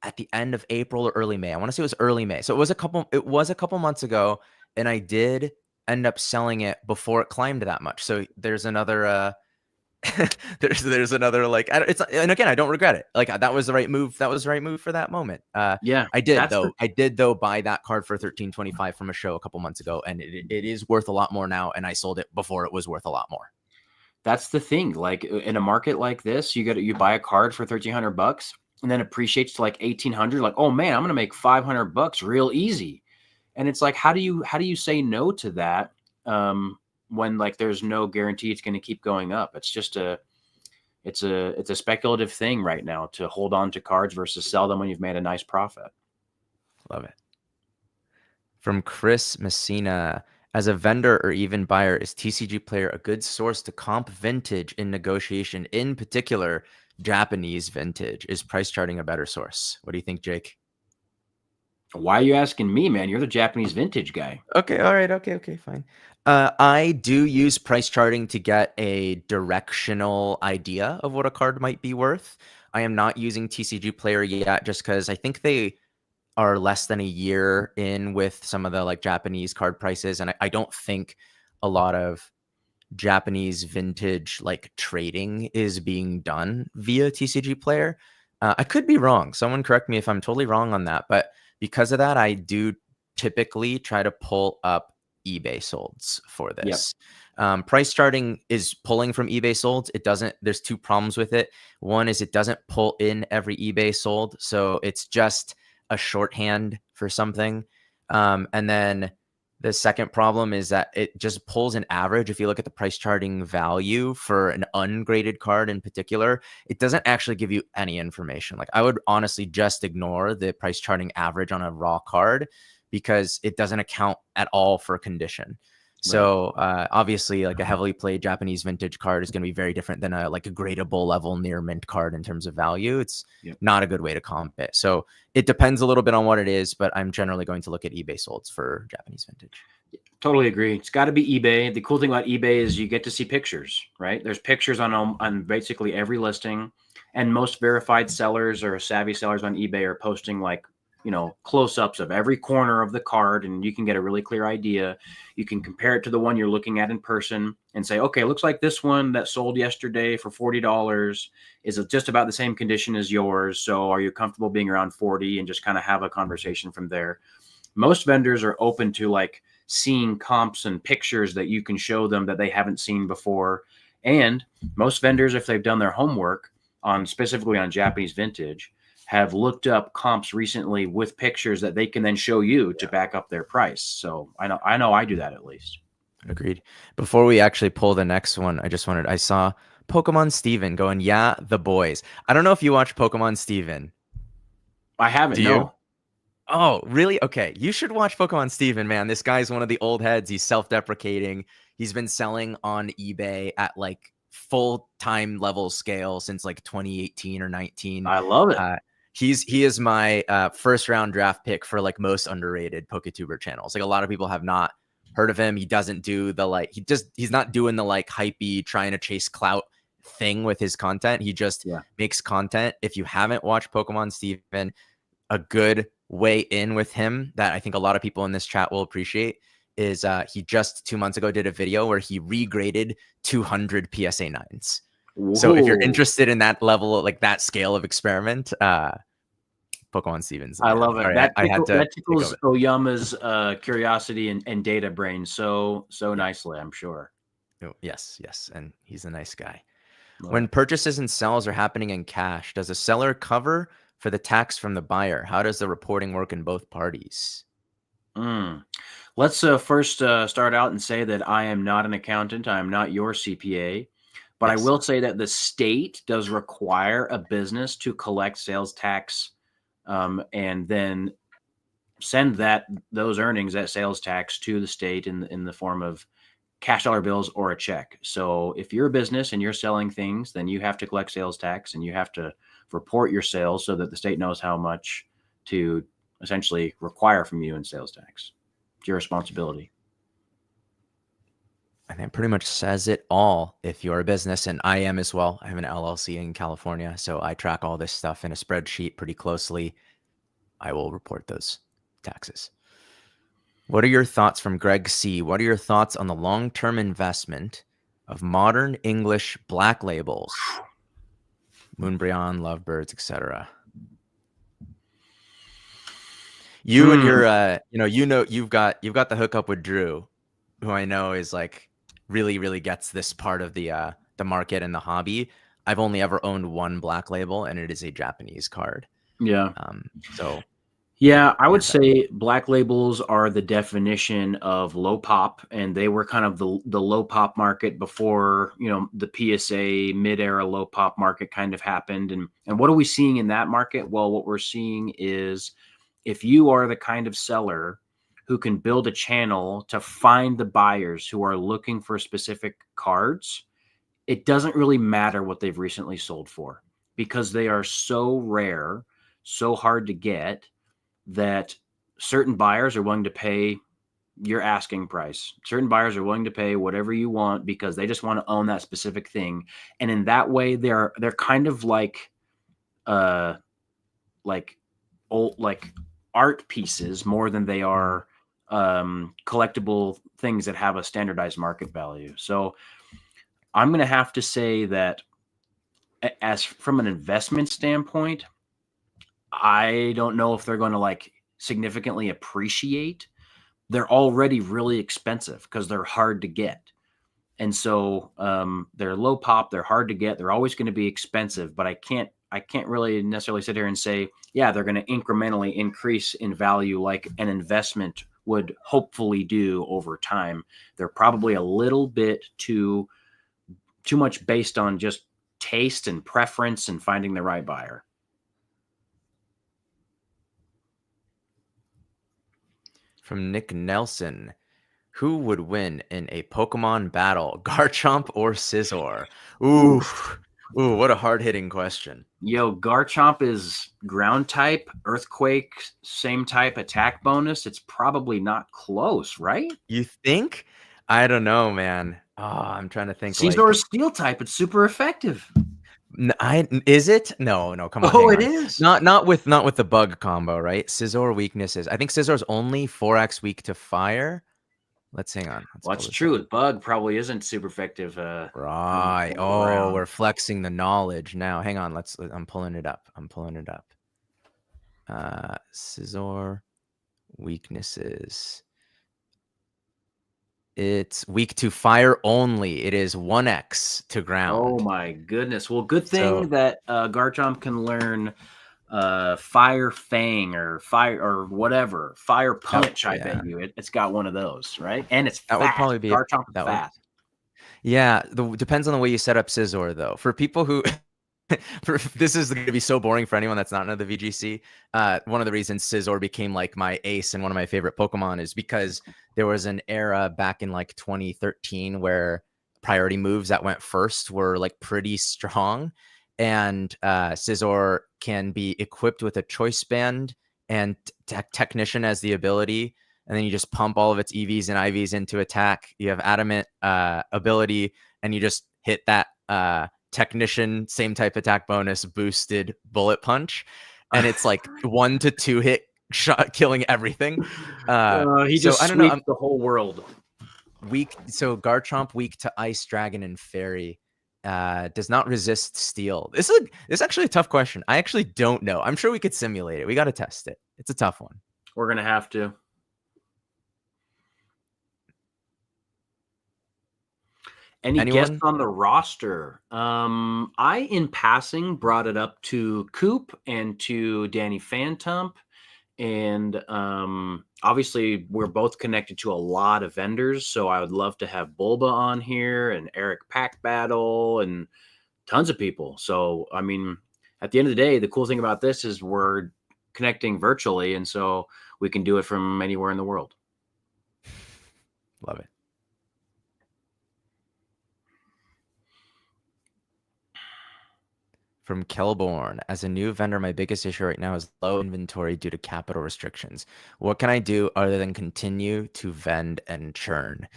at the end of April or early May. I want to say it was early May. So it was a couple months ago, and I did end up selling it before it climbed that much. So there's another there's another like and again, I don't regret it. Like that was the right move. That was the right move for that moment. Yeah, I did though buy that card for $13.25 from a show a couple months ago, and it is worth a lot more now, and I sold it before it was worth a lot more. That's the thing. Like in a market like this, you buy a card for $1,300 and then appreciates to like $1,800. Like, oh man, I'm gonna make $500 real easy. And it's like, how do you say no to that when like there's no guarantee it's going to keep going up? It's just it's a speculative thing right now to hold on to cards versus sell them when you've made a nice profit. Love it. From Chris Messina, as a vendor or even buyer, is TCG Player a good source to comp vintage in negotiation? In particular, Japanese vintage. Is price charting a better source? What do you think, Jake? Why are you asking me, man? You're the Japanese vintage guy. Okay, all right, okay, fine. I do use price charting to get a directional idea of what a card might be worth. I am not using TCG Player yet just because I think they are less than a year in with some of the like Japanese card prices, and I don't think a lot of Japanese vintage like trading is being done via TCG Player. I could be wrong. Someone correct me if I'm totally wrong on that, but because of that, I do typically try to pull up eBay solds for this. Yep. Price charting is pulling from eBay solds. It doesn't, there's two problems with it. One is it doesn't pull in every eBay sold. So it's just a shorthand for something. And then the second problem is that it just pulls an average. If you look at the price charting value for an ungraded card in particular, it doesn't actually give you any information. Like I would honestly just ignore the price charting average on a raw card because it doesn't account at all for condition. So obviously like a heavily played Japanese vintage card is going to be very different than a gradable level near mint card in terms of value. It's not a good way to comp it. So it depends a little bit on what it is, but I'm generally going to look at eBay solds for Japanese vintage. Totally agree. It's got to be eBay. The cool thing about eBay is you get to see pictures, right? There's pictures on basically every listing, and most verified sellers or savvy sellers on eBay are posting like, close-ups of every corner of the card, and you can get a really clear idea. You can compare it to the one you're looking at in person and say, okay, looks like this one that sold yesterday for $40 is just about the same condition as yours. So are you comfortable being around 40, and just kind of have a conversation from there. Most vendors are open to like seeing comps and pictures that you can show them that they haven't seen before. And most vendors, if they've done their homework specifically on Japanese vintage, have looked up comps recently with pictures that they can then show you to back up their price. So I know I do that at least. Agreed. Before we actually pull the next one, I saw Pokemon Steven going, yeah, the boys. I don't know if you watch Pokemon Steven. I haven't. No. Oh, really? Okay. You should watch Pokemon Steven, man. This guy's one of the old heads. He's self-deprecating. He's been selling on eBay at like full-time level scale since like 2018 or 19. I love it. He is my first round draft pick for like most underrated PokeTuber channels. Like a lot of people have not heard of him. He doesn't do the like, he's not doing the like hypey trying to chase clout thing with his content. He just makes content. If you haven't watched Pokemon Steven, a good way in with him that I think a lot of people in this chat will appreciate is he just 2 months ago did a video where he regraded 200 PSA 9s. Whoa. So if you're interested in that level, like that scale of experiment, Pokemon Stevens. I love it. Sorry, that tickles Oyama's curiosity and data brain so nicely, I'm sure. Oh, yes. And he's a nice guy. When purchases and sales are happening in cash, does the seller cover for the tax from the buyer? How does the reporting work in both parties? Let's first start out and say that I am not an accountant. I am not your CPA. But I will say that the state does require a business to collect sales tax and then send those earnings, that sales tax, to the state in the form of cash dollar bills or a check. So if you're a business and you're selling things, then you have to collect sales tax and you have to report your sales so that the state knows how much to essentially require from you in sales tax. It's your responsibility. And that pretty much says it all if you're a business, and I am as well. I have an LLC in California, so I track all this stuff in a spreadsheet pretty closely. I will report those taxes. What are your thoughts from Greg C? What are your thoughts on the long-term investment of modern English black labels? Moonbryon, Lovebirds, etc. You and your, you've got the hookup with Drew, who I know is like really gets this part of the market and the hobby. I've only ever owned one black label, and it is a Japanese card. Yeah. Yeah, I would say black labels are the definition of low pop, and they were kind of the low pop market before, the PSA mid-era low pop market kind of happened. And what are we seeing in that market? Well, what we're seeing is if you are the kind of seller who can build a channel to find the buyers who are looking for specific cards, it doesn't really matter what they've recently sold for, because they are so rare, so hard to get, that certain buyers are willing to pay your asking price. Certain buyers are willing to pay whatever you want because they just want to own that specific thing. And in that way, they're kind of like old, like art pieces more than they are collectible things that have a standardized market value. So I'm going to have to say that as from an investment standpoint, I don't know if they're going to like significantly appreciate. They're already really expensive because they're hard to get. And so they're low pop, they're hard to get, they're always going to be expensive, but I can't really necessarily sit here and say, yeah, they're going to incrementally increase in value like an investment would hopefully do over time. They're probably a little bit too much based on just taste and preference and finding the right buyer. From Nick Nelson, who would win in a Pokemon battle, Garchomp or Scizor? Ooh, what a hard-hitting question. Yo, Garchomp is ground type, Earthquake, same type attack bonus. It's probably not close, right? You think? I don't know, man. Oh, I'm trying to think. Scizor is steel type. It's super effective. Is it? No, come on. Oh, it is. Not with the bug combo, right? Scizor weaknesses. I think Scizor's only 4x weak to fire. Let's hang on. That's true. Bug probably isn't super effective. Right. Oh, we're flexing the knowledge now. Hang on. I'm pulling it up. Scizor weaknesses. It's weak to fire only. It is 1x to ground. Oh my goodness. Well, good thing that Garchomp can learn Fire Fang or fire or whatever, Fire Punch. I bet you it's got one of those, right? And it's that fast. Would probably be Garchomp fast. Yeah, depends on the way you set up Scizor though. For people who this is going to be so boring for anyone that's not into the VGC. One of the reasons Scizor became like my ace and one of my favorite Pokemon is because there was an era back in like 2013 where priority moves that went first were like pretty strong, and Scizor can be equipped with a choice band and Technician as the ability and then you just pump all of its EVs and IVs into attack. You have adamant ability, and you just hit that technician same type attack bonus boosted bullet punch, and it's like 1 to 2 hit shot killing everything. He So just I don't know. sweeps the whole world. So Garchomp weak to Ice, Dragon, and Fairy. Does not resist steel. This is actually a tough question. I actually don't know. I'm sure we could simulate it. We got to test it. It's a tough one. We're gonna have to. Any guests on the roster? I, in passing, brought it up to Coop and to Danny Phantom. And obviously, we're both connected to a lot of vendors. So I would love to have Bulba on here and Eric Pack Battle and tons of people. So, I mean, at the end of the day, the cool thing about this is we're connecting virtually. And so we can do it from anywhere in the world. Love it. From Kelborn, as a new vendor, my biggest issue right now is low inventory due to capital restrictions. What can I do other than continue to vend and churn?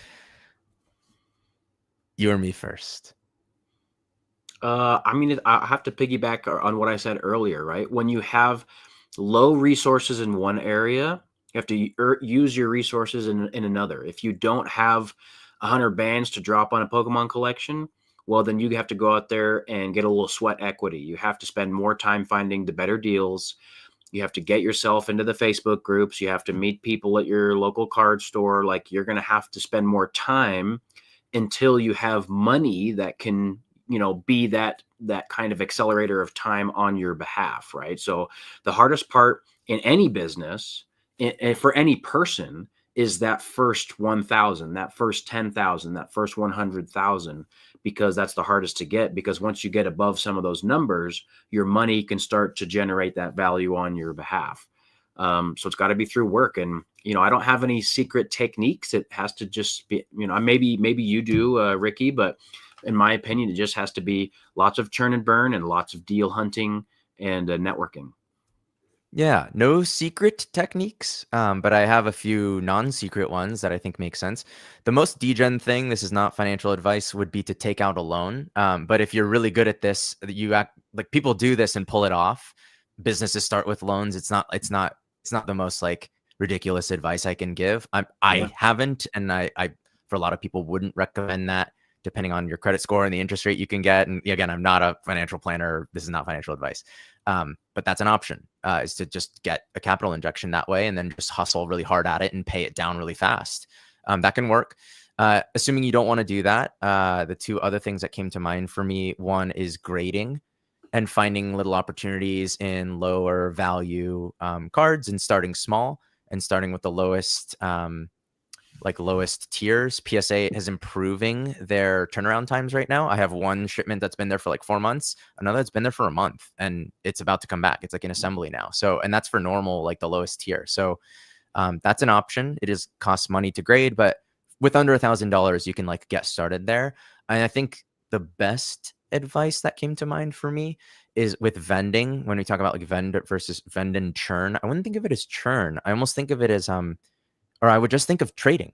You or me first. I mean, I have to piggyback on what I said earlier, right? When you have low resources in one area, you have to use your resources in another. If you don't have 100 bands to drop on a Pokemon collection, well, then you have to go out there and get a little sweat equity. You have to spend more time finding the better deals. You have to get yourself into the Facebook groups. You have to meet people at your local card store. Like, you're going to have to spend more time until you have money that can, be that kind of accelerator of time on your behalf, right? So the hardest part in any business, for any person, is that first 1,000, that first 10,000, that first 100,000, because that's the hardest to get. Because once you get above some of those numbers, your money can start to generate that value on your behalf. So it's got to be through work. And, I don't have any secret techniques. It has to just be, maybe you do, Ricky, but in my opinion, it just has to be lots of churn and burn and lots of deal hunting and networking. Yeah, no secret techniques, but I have a few non-secret ones that I think make sense. The most degen thing, this is not financial advice, would be to take out a loan. But if you're really good at this, you act like people do this and pull it off. Businesses start with loans. It's not the most like ridiculous advice I can give. I haven't, and I for a lot of people wouldn't recommend that, depending on your credit score and the interest rate you can get. And again, I'm not a financial planner. This is not financial advice. But that's an option, is to just get a capital injection that way and then just hustle really hard at it and pay it down really fast. That can work. Assuming you don't want to do that, the two other things that came to mind for me, one is grading and finding little opportunities in lower value cards and starting small and starting with the lowest tiers. PSA is improving their turnaround times right now. I have one shipment that's been there for like 4 months, another that's been there for a month, and it's about to come back. It's like in assembly now. So, and that's for normal, like the lowest tier. So that's an option. It is costs money to grade, but with under $1,000, you can like get started there. And I think the best advice that came to mind for me is with vending. When we talk about like vend versus vend and churn, I wouldn't think of it as churn. I almost think of it as or I would just think of trading.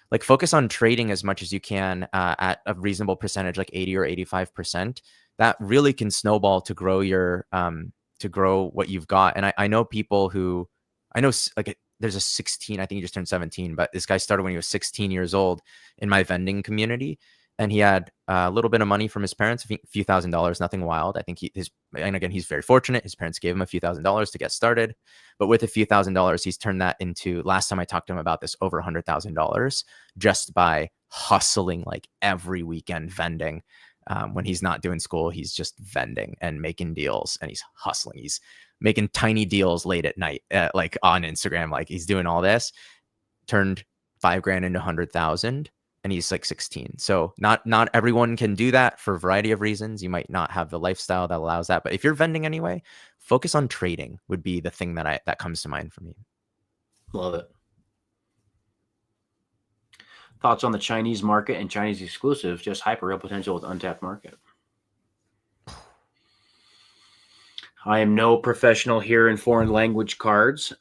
Like, focus on trading as much as you can at a reasonable percentage, like 80 or 85%. That really can snowball to grow to grow what you've got. And I know people who, like, there's a 16, I think he just turned 17, but this guy started when he was 16 years old in my vending community. And he had a little bit of money from his parents, a few $1,000s, nothing wild. I think and again, he's very fortunate. His parents gave him a few $1,000s to get started. But with a few $1,000s, he's turned that into, last time I talked to him about this, over $100,000 just by hustling like every weekend vending. When he's not doing school, he's just vending and making deals, and he's hustling. He's making tiny deals late at night, like on Instagram. Like, he's doing all this, turned $5,000 into 100,000. And he's like 16. So not everyone can do that for a variety of reasons. You might not have the lifestyle that allows that. But if you're vending anyway, focus on trading would be the thing that comes to mind for me. Love it. Thoughts on the Chinese market and Chinese exclusives, just hyper real potential with untapped market. I am no professional here in foreign language cards.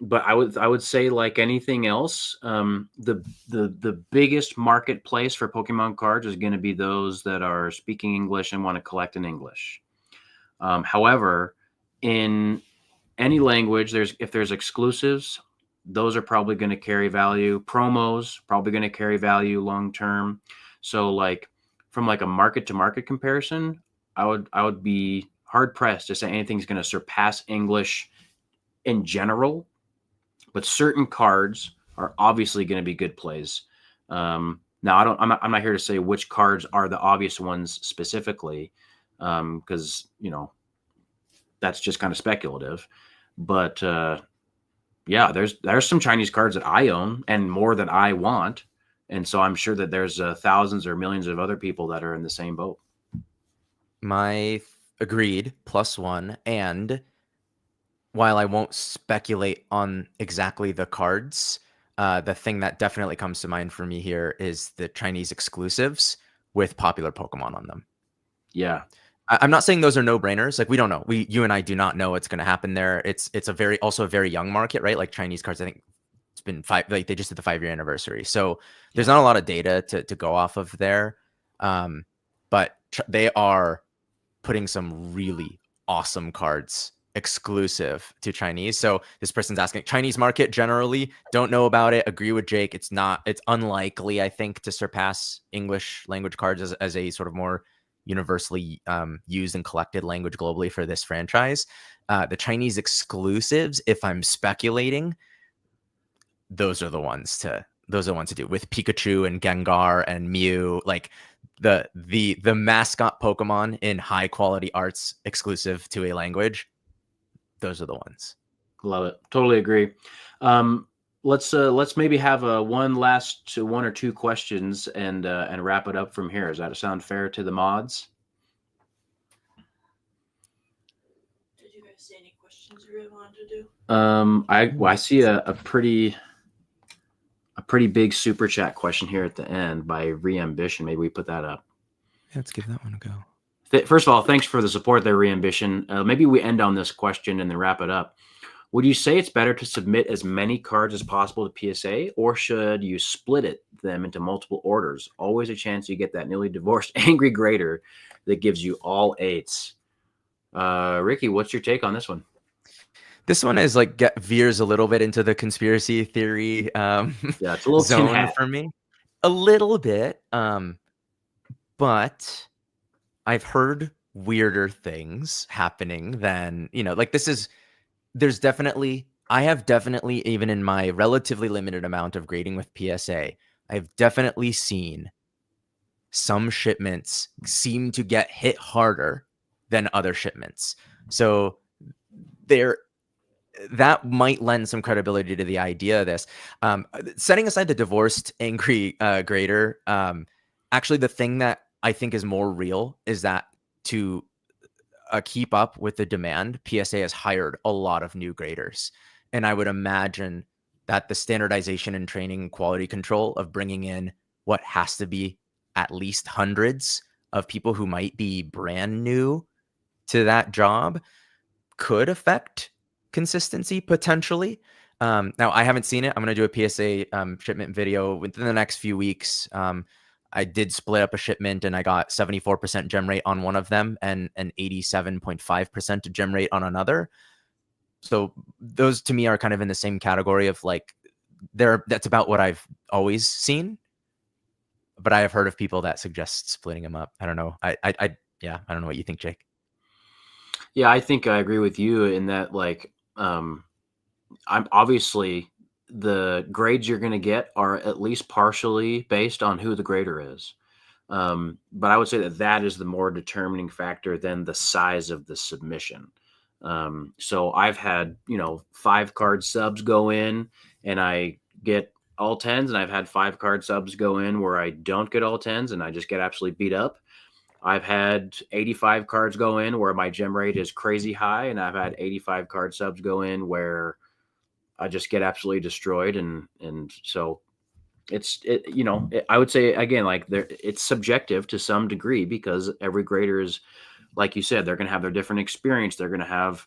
but I would say, like anything else, the biggest marketplace for Pokemon cards is going to be those that are speaking English and want to collect in English. However, in any language, if there's exclusives, those are probably going to carry value. Promos probably going to carry value long term. So like from like a market to market comparison, I would be hard pressed to say anything's going to surpass English in general, but certain cards are obviously going to be good plays. Now I'm not here to say which cards are the obvious ones specifically, because that's just kind of speculative. But yeah, there's some Chinese cards that I own and more that I want, and so I'm sure that there's thousands or millions of other people that are in the same boat. Agreed, +1. And while I won't speculate on exactly the cards, the thing that definitely comes to mind for me here is the Chinese exclusives with popular Pokemon on them. Yeah. I'm not saying those are no-brainers. Like, we don't know. You and I do not know what's going to happen there. It's also a very young market, right? Like Chinese cards, I think it's been they just did the 5-year anniversary. So there's not a lot of data to go off of there. But they are putting some really awesome cards exclusive to Chinese. So this person's asking, Chinese market generally, don't know about it. Agree with Jake. It's unlikely, I think, to surpass English language cards as a sort of more universally used and collected language globally for this franchise. The Chinese exclusives, if I'm speculating, those are the ones to do with Pikachu and Gengar and Mew, like the mascot Pokemon in high quality arts exclusive to a language. Those are the ones. Love it. Totally agree. Let's maybe have one or two questions and wrap it up from here. Does that sound fair to the mods? Did you guys see any questions you really wanted to do? I see a pretty big super chat question here at the end by Reambition. Maybe we put that up. Yeah, let's give that one a go. First of all, thanks for the support there, Reambition. Maybe we end on this question and then wrap it up. Would you say it's better to submit as many cards as possible to PSA, or should you split them into multiple orders? Always a chance you get that newly divorced angry grader that gives you all 8s. Ricky, what's your take on this one? This one is like veers a little bit into the conspiracy theory yeah, it's a little zone for me. A little bit. But I've heard weirder things happening than, like I have definitely, even in my relatively limited amount of grading with PSA, I've definitely seen some shipments seem to get hit harder than other shipments. So that might lend some credibility to the idea of this. Setting aside the divorced angry grader, actually the thing that I think is more real is that to keep up with the demand, PSA has hired a lot of new graders. And I would imagine that the standardization and training and quality control of bringing in what has to be at least hundreds of people who might be brand new to that job could affect consistency potentially. Now, I haven't seen it. I'm going to do a PSA shipment video within the next few weeks. I did split up a shipment and I got 74% gem rate on one of them and an 87.5% gem rate on another. So those to me are kind of in the same category of like, that's about what I've always seen. But I have heard of people that suggest splitting them up. I don't know. I don't know what you think, Jake. Yeah, I think I agree with you in that, like, I'm obviously the grades you're going to get are at least partially based on who the grader is. But I would say that is the more determining factor than the size of the submission. So I've had, 5 card subs go in and I get all 10s, and I've had 5 card subs go in where I don't get all 10s and I just get absolutely beat up. I've had 85 cards go in where my gem rate is crazy high, and I've had 85 card subs go in where I just get absolutely destroyed. And so I would say again, like it's subjective to some degree because every grader is, like you said, they're going to have their different experience. They're going to have,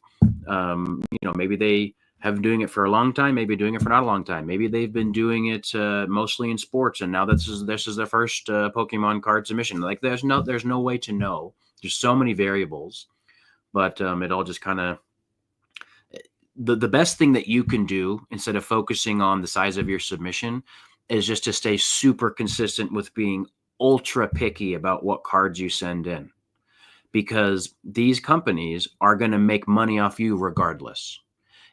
maybe they have been doing it for a long time, maybe doing it for not a long time. Maybe they've been doing it mostly in sports, and now this is their first Pokemon card submission. Like there's no way to know. There's so many variables, but it all just kind of the best thing that you can do instead of focusing on the size of your submission is just to stay super consistent with being ultra picky about what cards you send in, because these companies are going to make money off you regardless.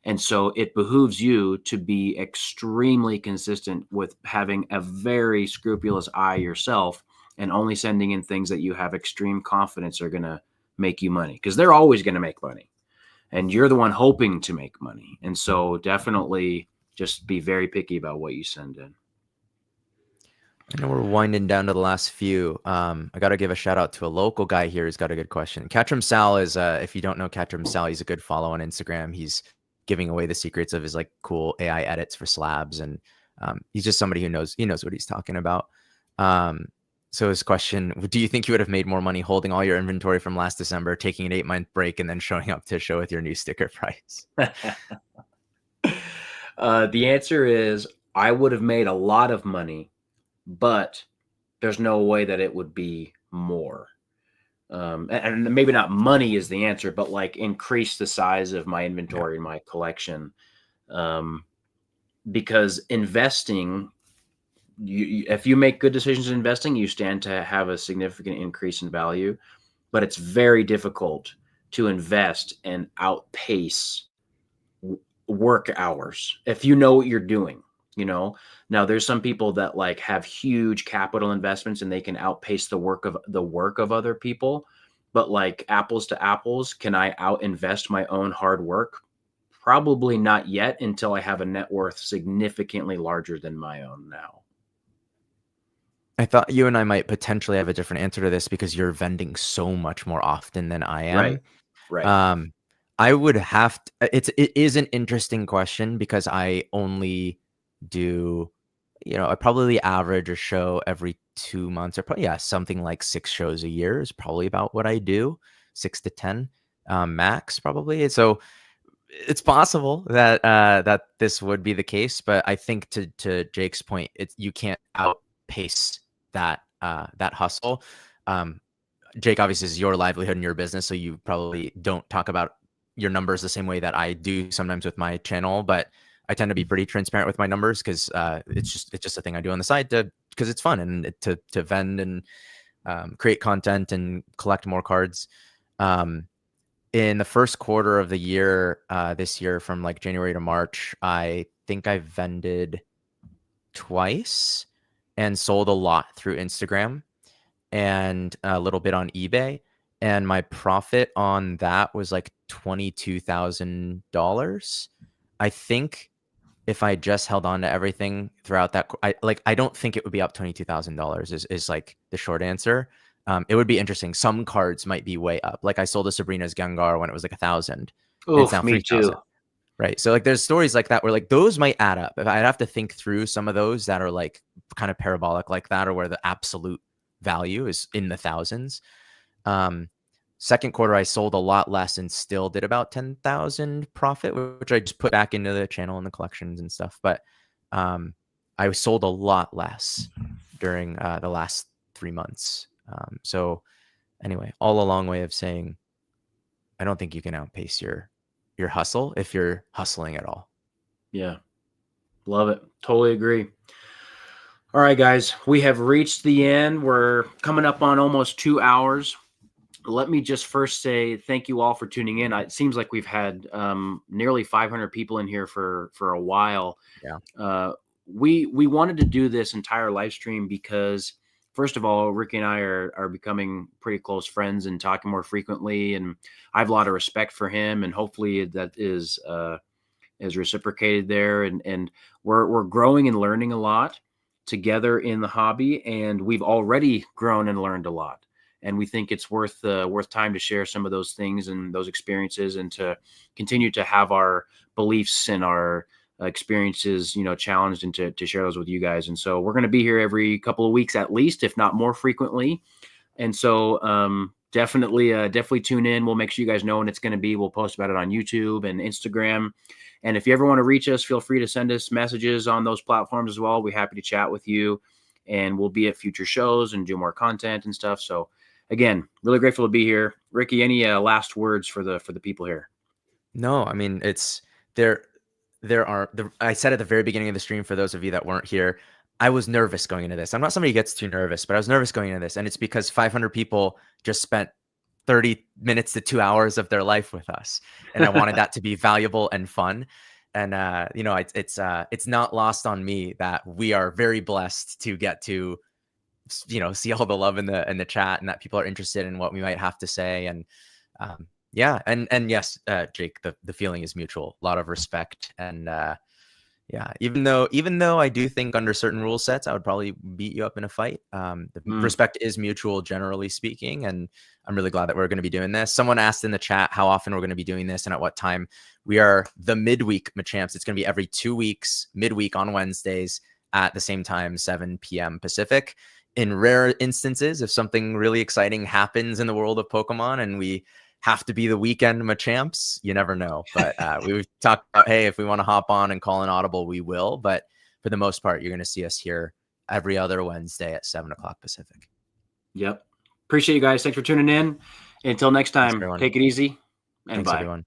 And so it behooves you to be extremely consistent with having a very scrupulous eye yourself and only sending in things that you have extreme confidence are going to make you money, because they're always going to make money and you're the one hoping to make money. And so definitely just be very picky about what you send in. I know we're winding down to the last few. I got to give a shout out to a local guy here who's got a good question. Catrim Sal is, if you don't know Catrim Sal, he's a good follow on Instagram. He's giving away the secrets of his like cool AI edits for slabs, and he's just somebody who knows what he's talking about. So his question: do you think you would have made more money holding all your inventory from last December, taking an 8-month break, and then showing up to show with your new sticker price? The answer is I would have made a lot of money, but there's no way that it would be more. And maybe not money is the answer, but like increase the size of my inventory and my collection. Because investing, if you make good decisions in investing, you stand to have a significant increase in value, but it's very difficult to invest and outpace work hours if you know what you're doing. Now there's some people that like have huge capital investments and they can outpace the work of other people, but like apples to apples, can I out invest my own hard work? Probably not yet, until I have a net worth significantly larger than my own now. I thought you and I might potentially have a different answer to this because you're vending so much more often than I am. Right. I would have to, it is an interesting question because I only do, I probably average a show every 2 months, or probably, something like 6 shows a year is probably about what I do, 6 to 10 max probably. So it's possible that that this would be the case, but I think to Jake's point, you can't outpace that that hustle. Jake, obviously, is your livelihood and your business, so you probably don't talk about your numbers the same way that I do sometimes with my channel, but I tend to be pretty transparent with my numbers because it's just a thing I do on the side because it's fun and to vend and create content and collect more cards. In the first quarter of the year, this year from like January to March, I think I vended twice and sold a lot through Instagram and a little bit on eBay. And my profit on that was like $22,000. I think if I just held on to everything throughout that, I don't think it would be up $22,000 is like the short answer. It would be interesting. Some cards might be way up. Like I sold a Sabrina's Gengar when it was like 1,000. It's now 3,000. Right. So like there's stories like that where like those might add up. If I'd have to think through some of those that are like kind of parabolic like that, or where the absolute value is in the thousands. Second quarter, I sold a lot less and still did about 10,000 profit, which I just put back into the channel and the collections and stuff. But I sold a lot less during the last 3 months. So anyway, all a long way of saying, I don't think you can outpace your hustle if you're hustling at all. Yeah. Love it. Totally agree. All right, guys, we have reached the end. We're coming up on almost 2 hours. Let me just first say thank you all for tuning in. It seems like we've had nearly 500 people in here for a while. Yeah. We wanted to do this entire live stream because, first of all, Ricky and I are becoming pretty close friends and talking more frequently, and I have a lot of respect for him, and hopefully that is reciprocated there. And we're growing and learning a lot together in the hobby, and we've already grown and learned a lot. And we think it's worth time to share some of those things and those experiences, and to continue to have our beliefs and our experiences, challenged, and to share those with you guys. And so we're going to be here every couple of weeks at least, if not more frequently. And so definitely tune in. We'll make sure you guys know when it's going to be. We'll post about it on YouTube and Instagram. And if you ever want to reach us, feel free to send us messages on those platforms as well. We're happy to chat with you, and we'll be at future shows and do more content and stuff. So again, really grateful to be here. Ricky, any last words for the people here? No, I mean, it's there. I said at the very beginning of the stream, for those of you that weren't here, I was nervous going into this. I'm not somebody who gets too nervous, but I was nervous going into this. And it's because 500 people just spent 30 minutes to 2 hours of their life with us. And I wanted that to be valuable and fun. And, it's not lost on me that we are very blessed to get to, see all the love in the chat, and that people are interested in what we might have to say. And, yeah. And yes, Jake, the feeling is mutual, a lot of respect. And, yeah, even though I do think under certain rule sets, I would probably beat you up in a fight. The respect is mutual, generally speaking. And I'm really glad that we're going to be doing this. Someone asked in the chat how often we're going to be doing this and at what time. We are the Midweek Machamps. It's going to be every 2 weeks, midweek on Wednesdays at the same time, 7 p.m. Pacific. In rare instances, if something really exciting happens in the world of Pokemon and we have to be the weekend Machamps, you never know. But we've talked about, hey, if we want to hop on and call an audible, we will. But for the most part, you're going to see us here every other Wednesday at 7 o'clock Pacific. Yep. Appreciate you guys. Thanks for tuning in. Until next time, take it easy and Thanks, bye. everyone.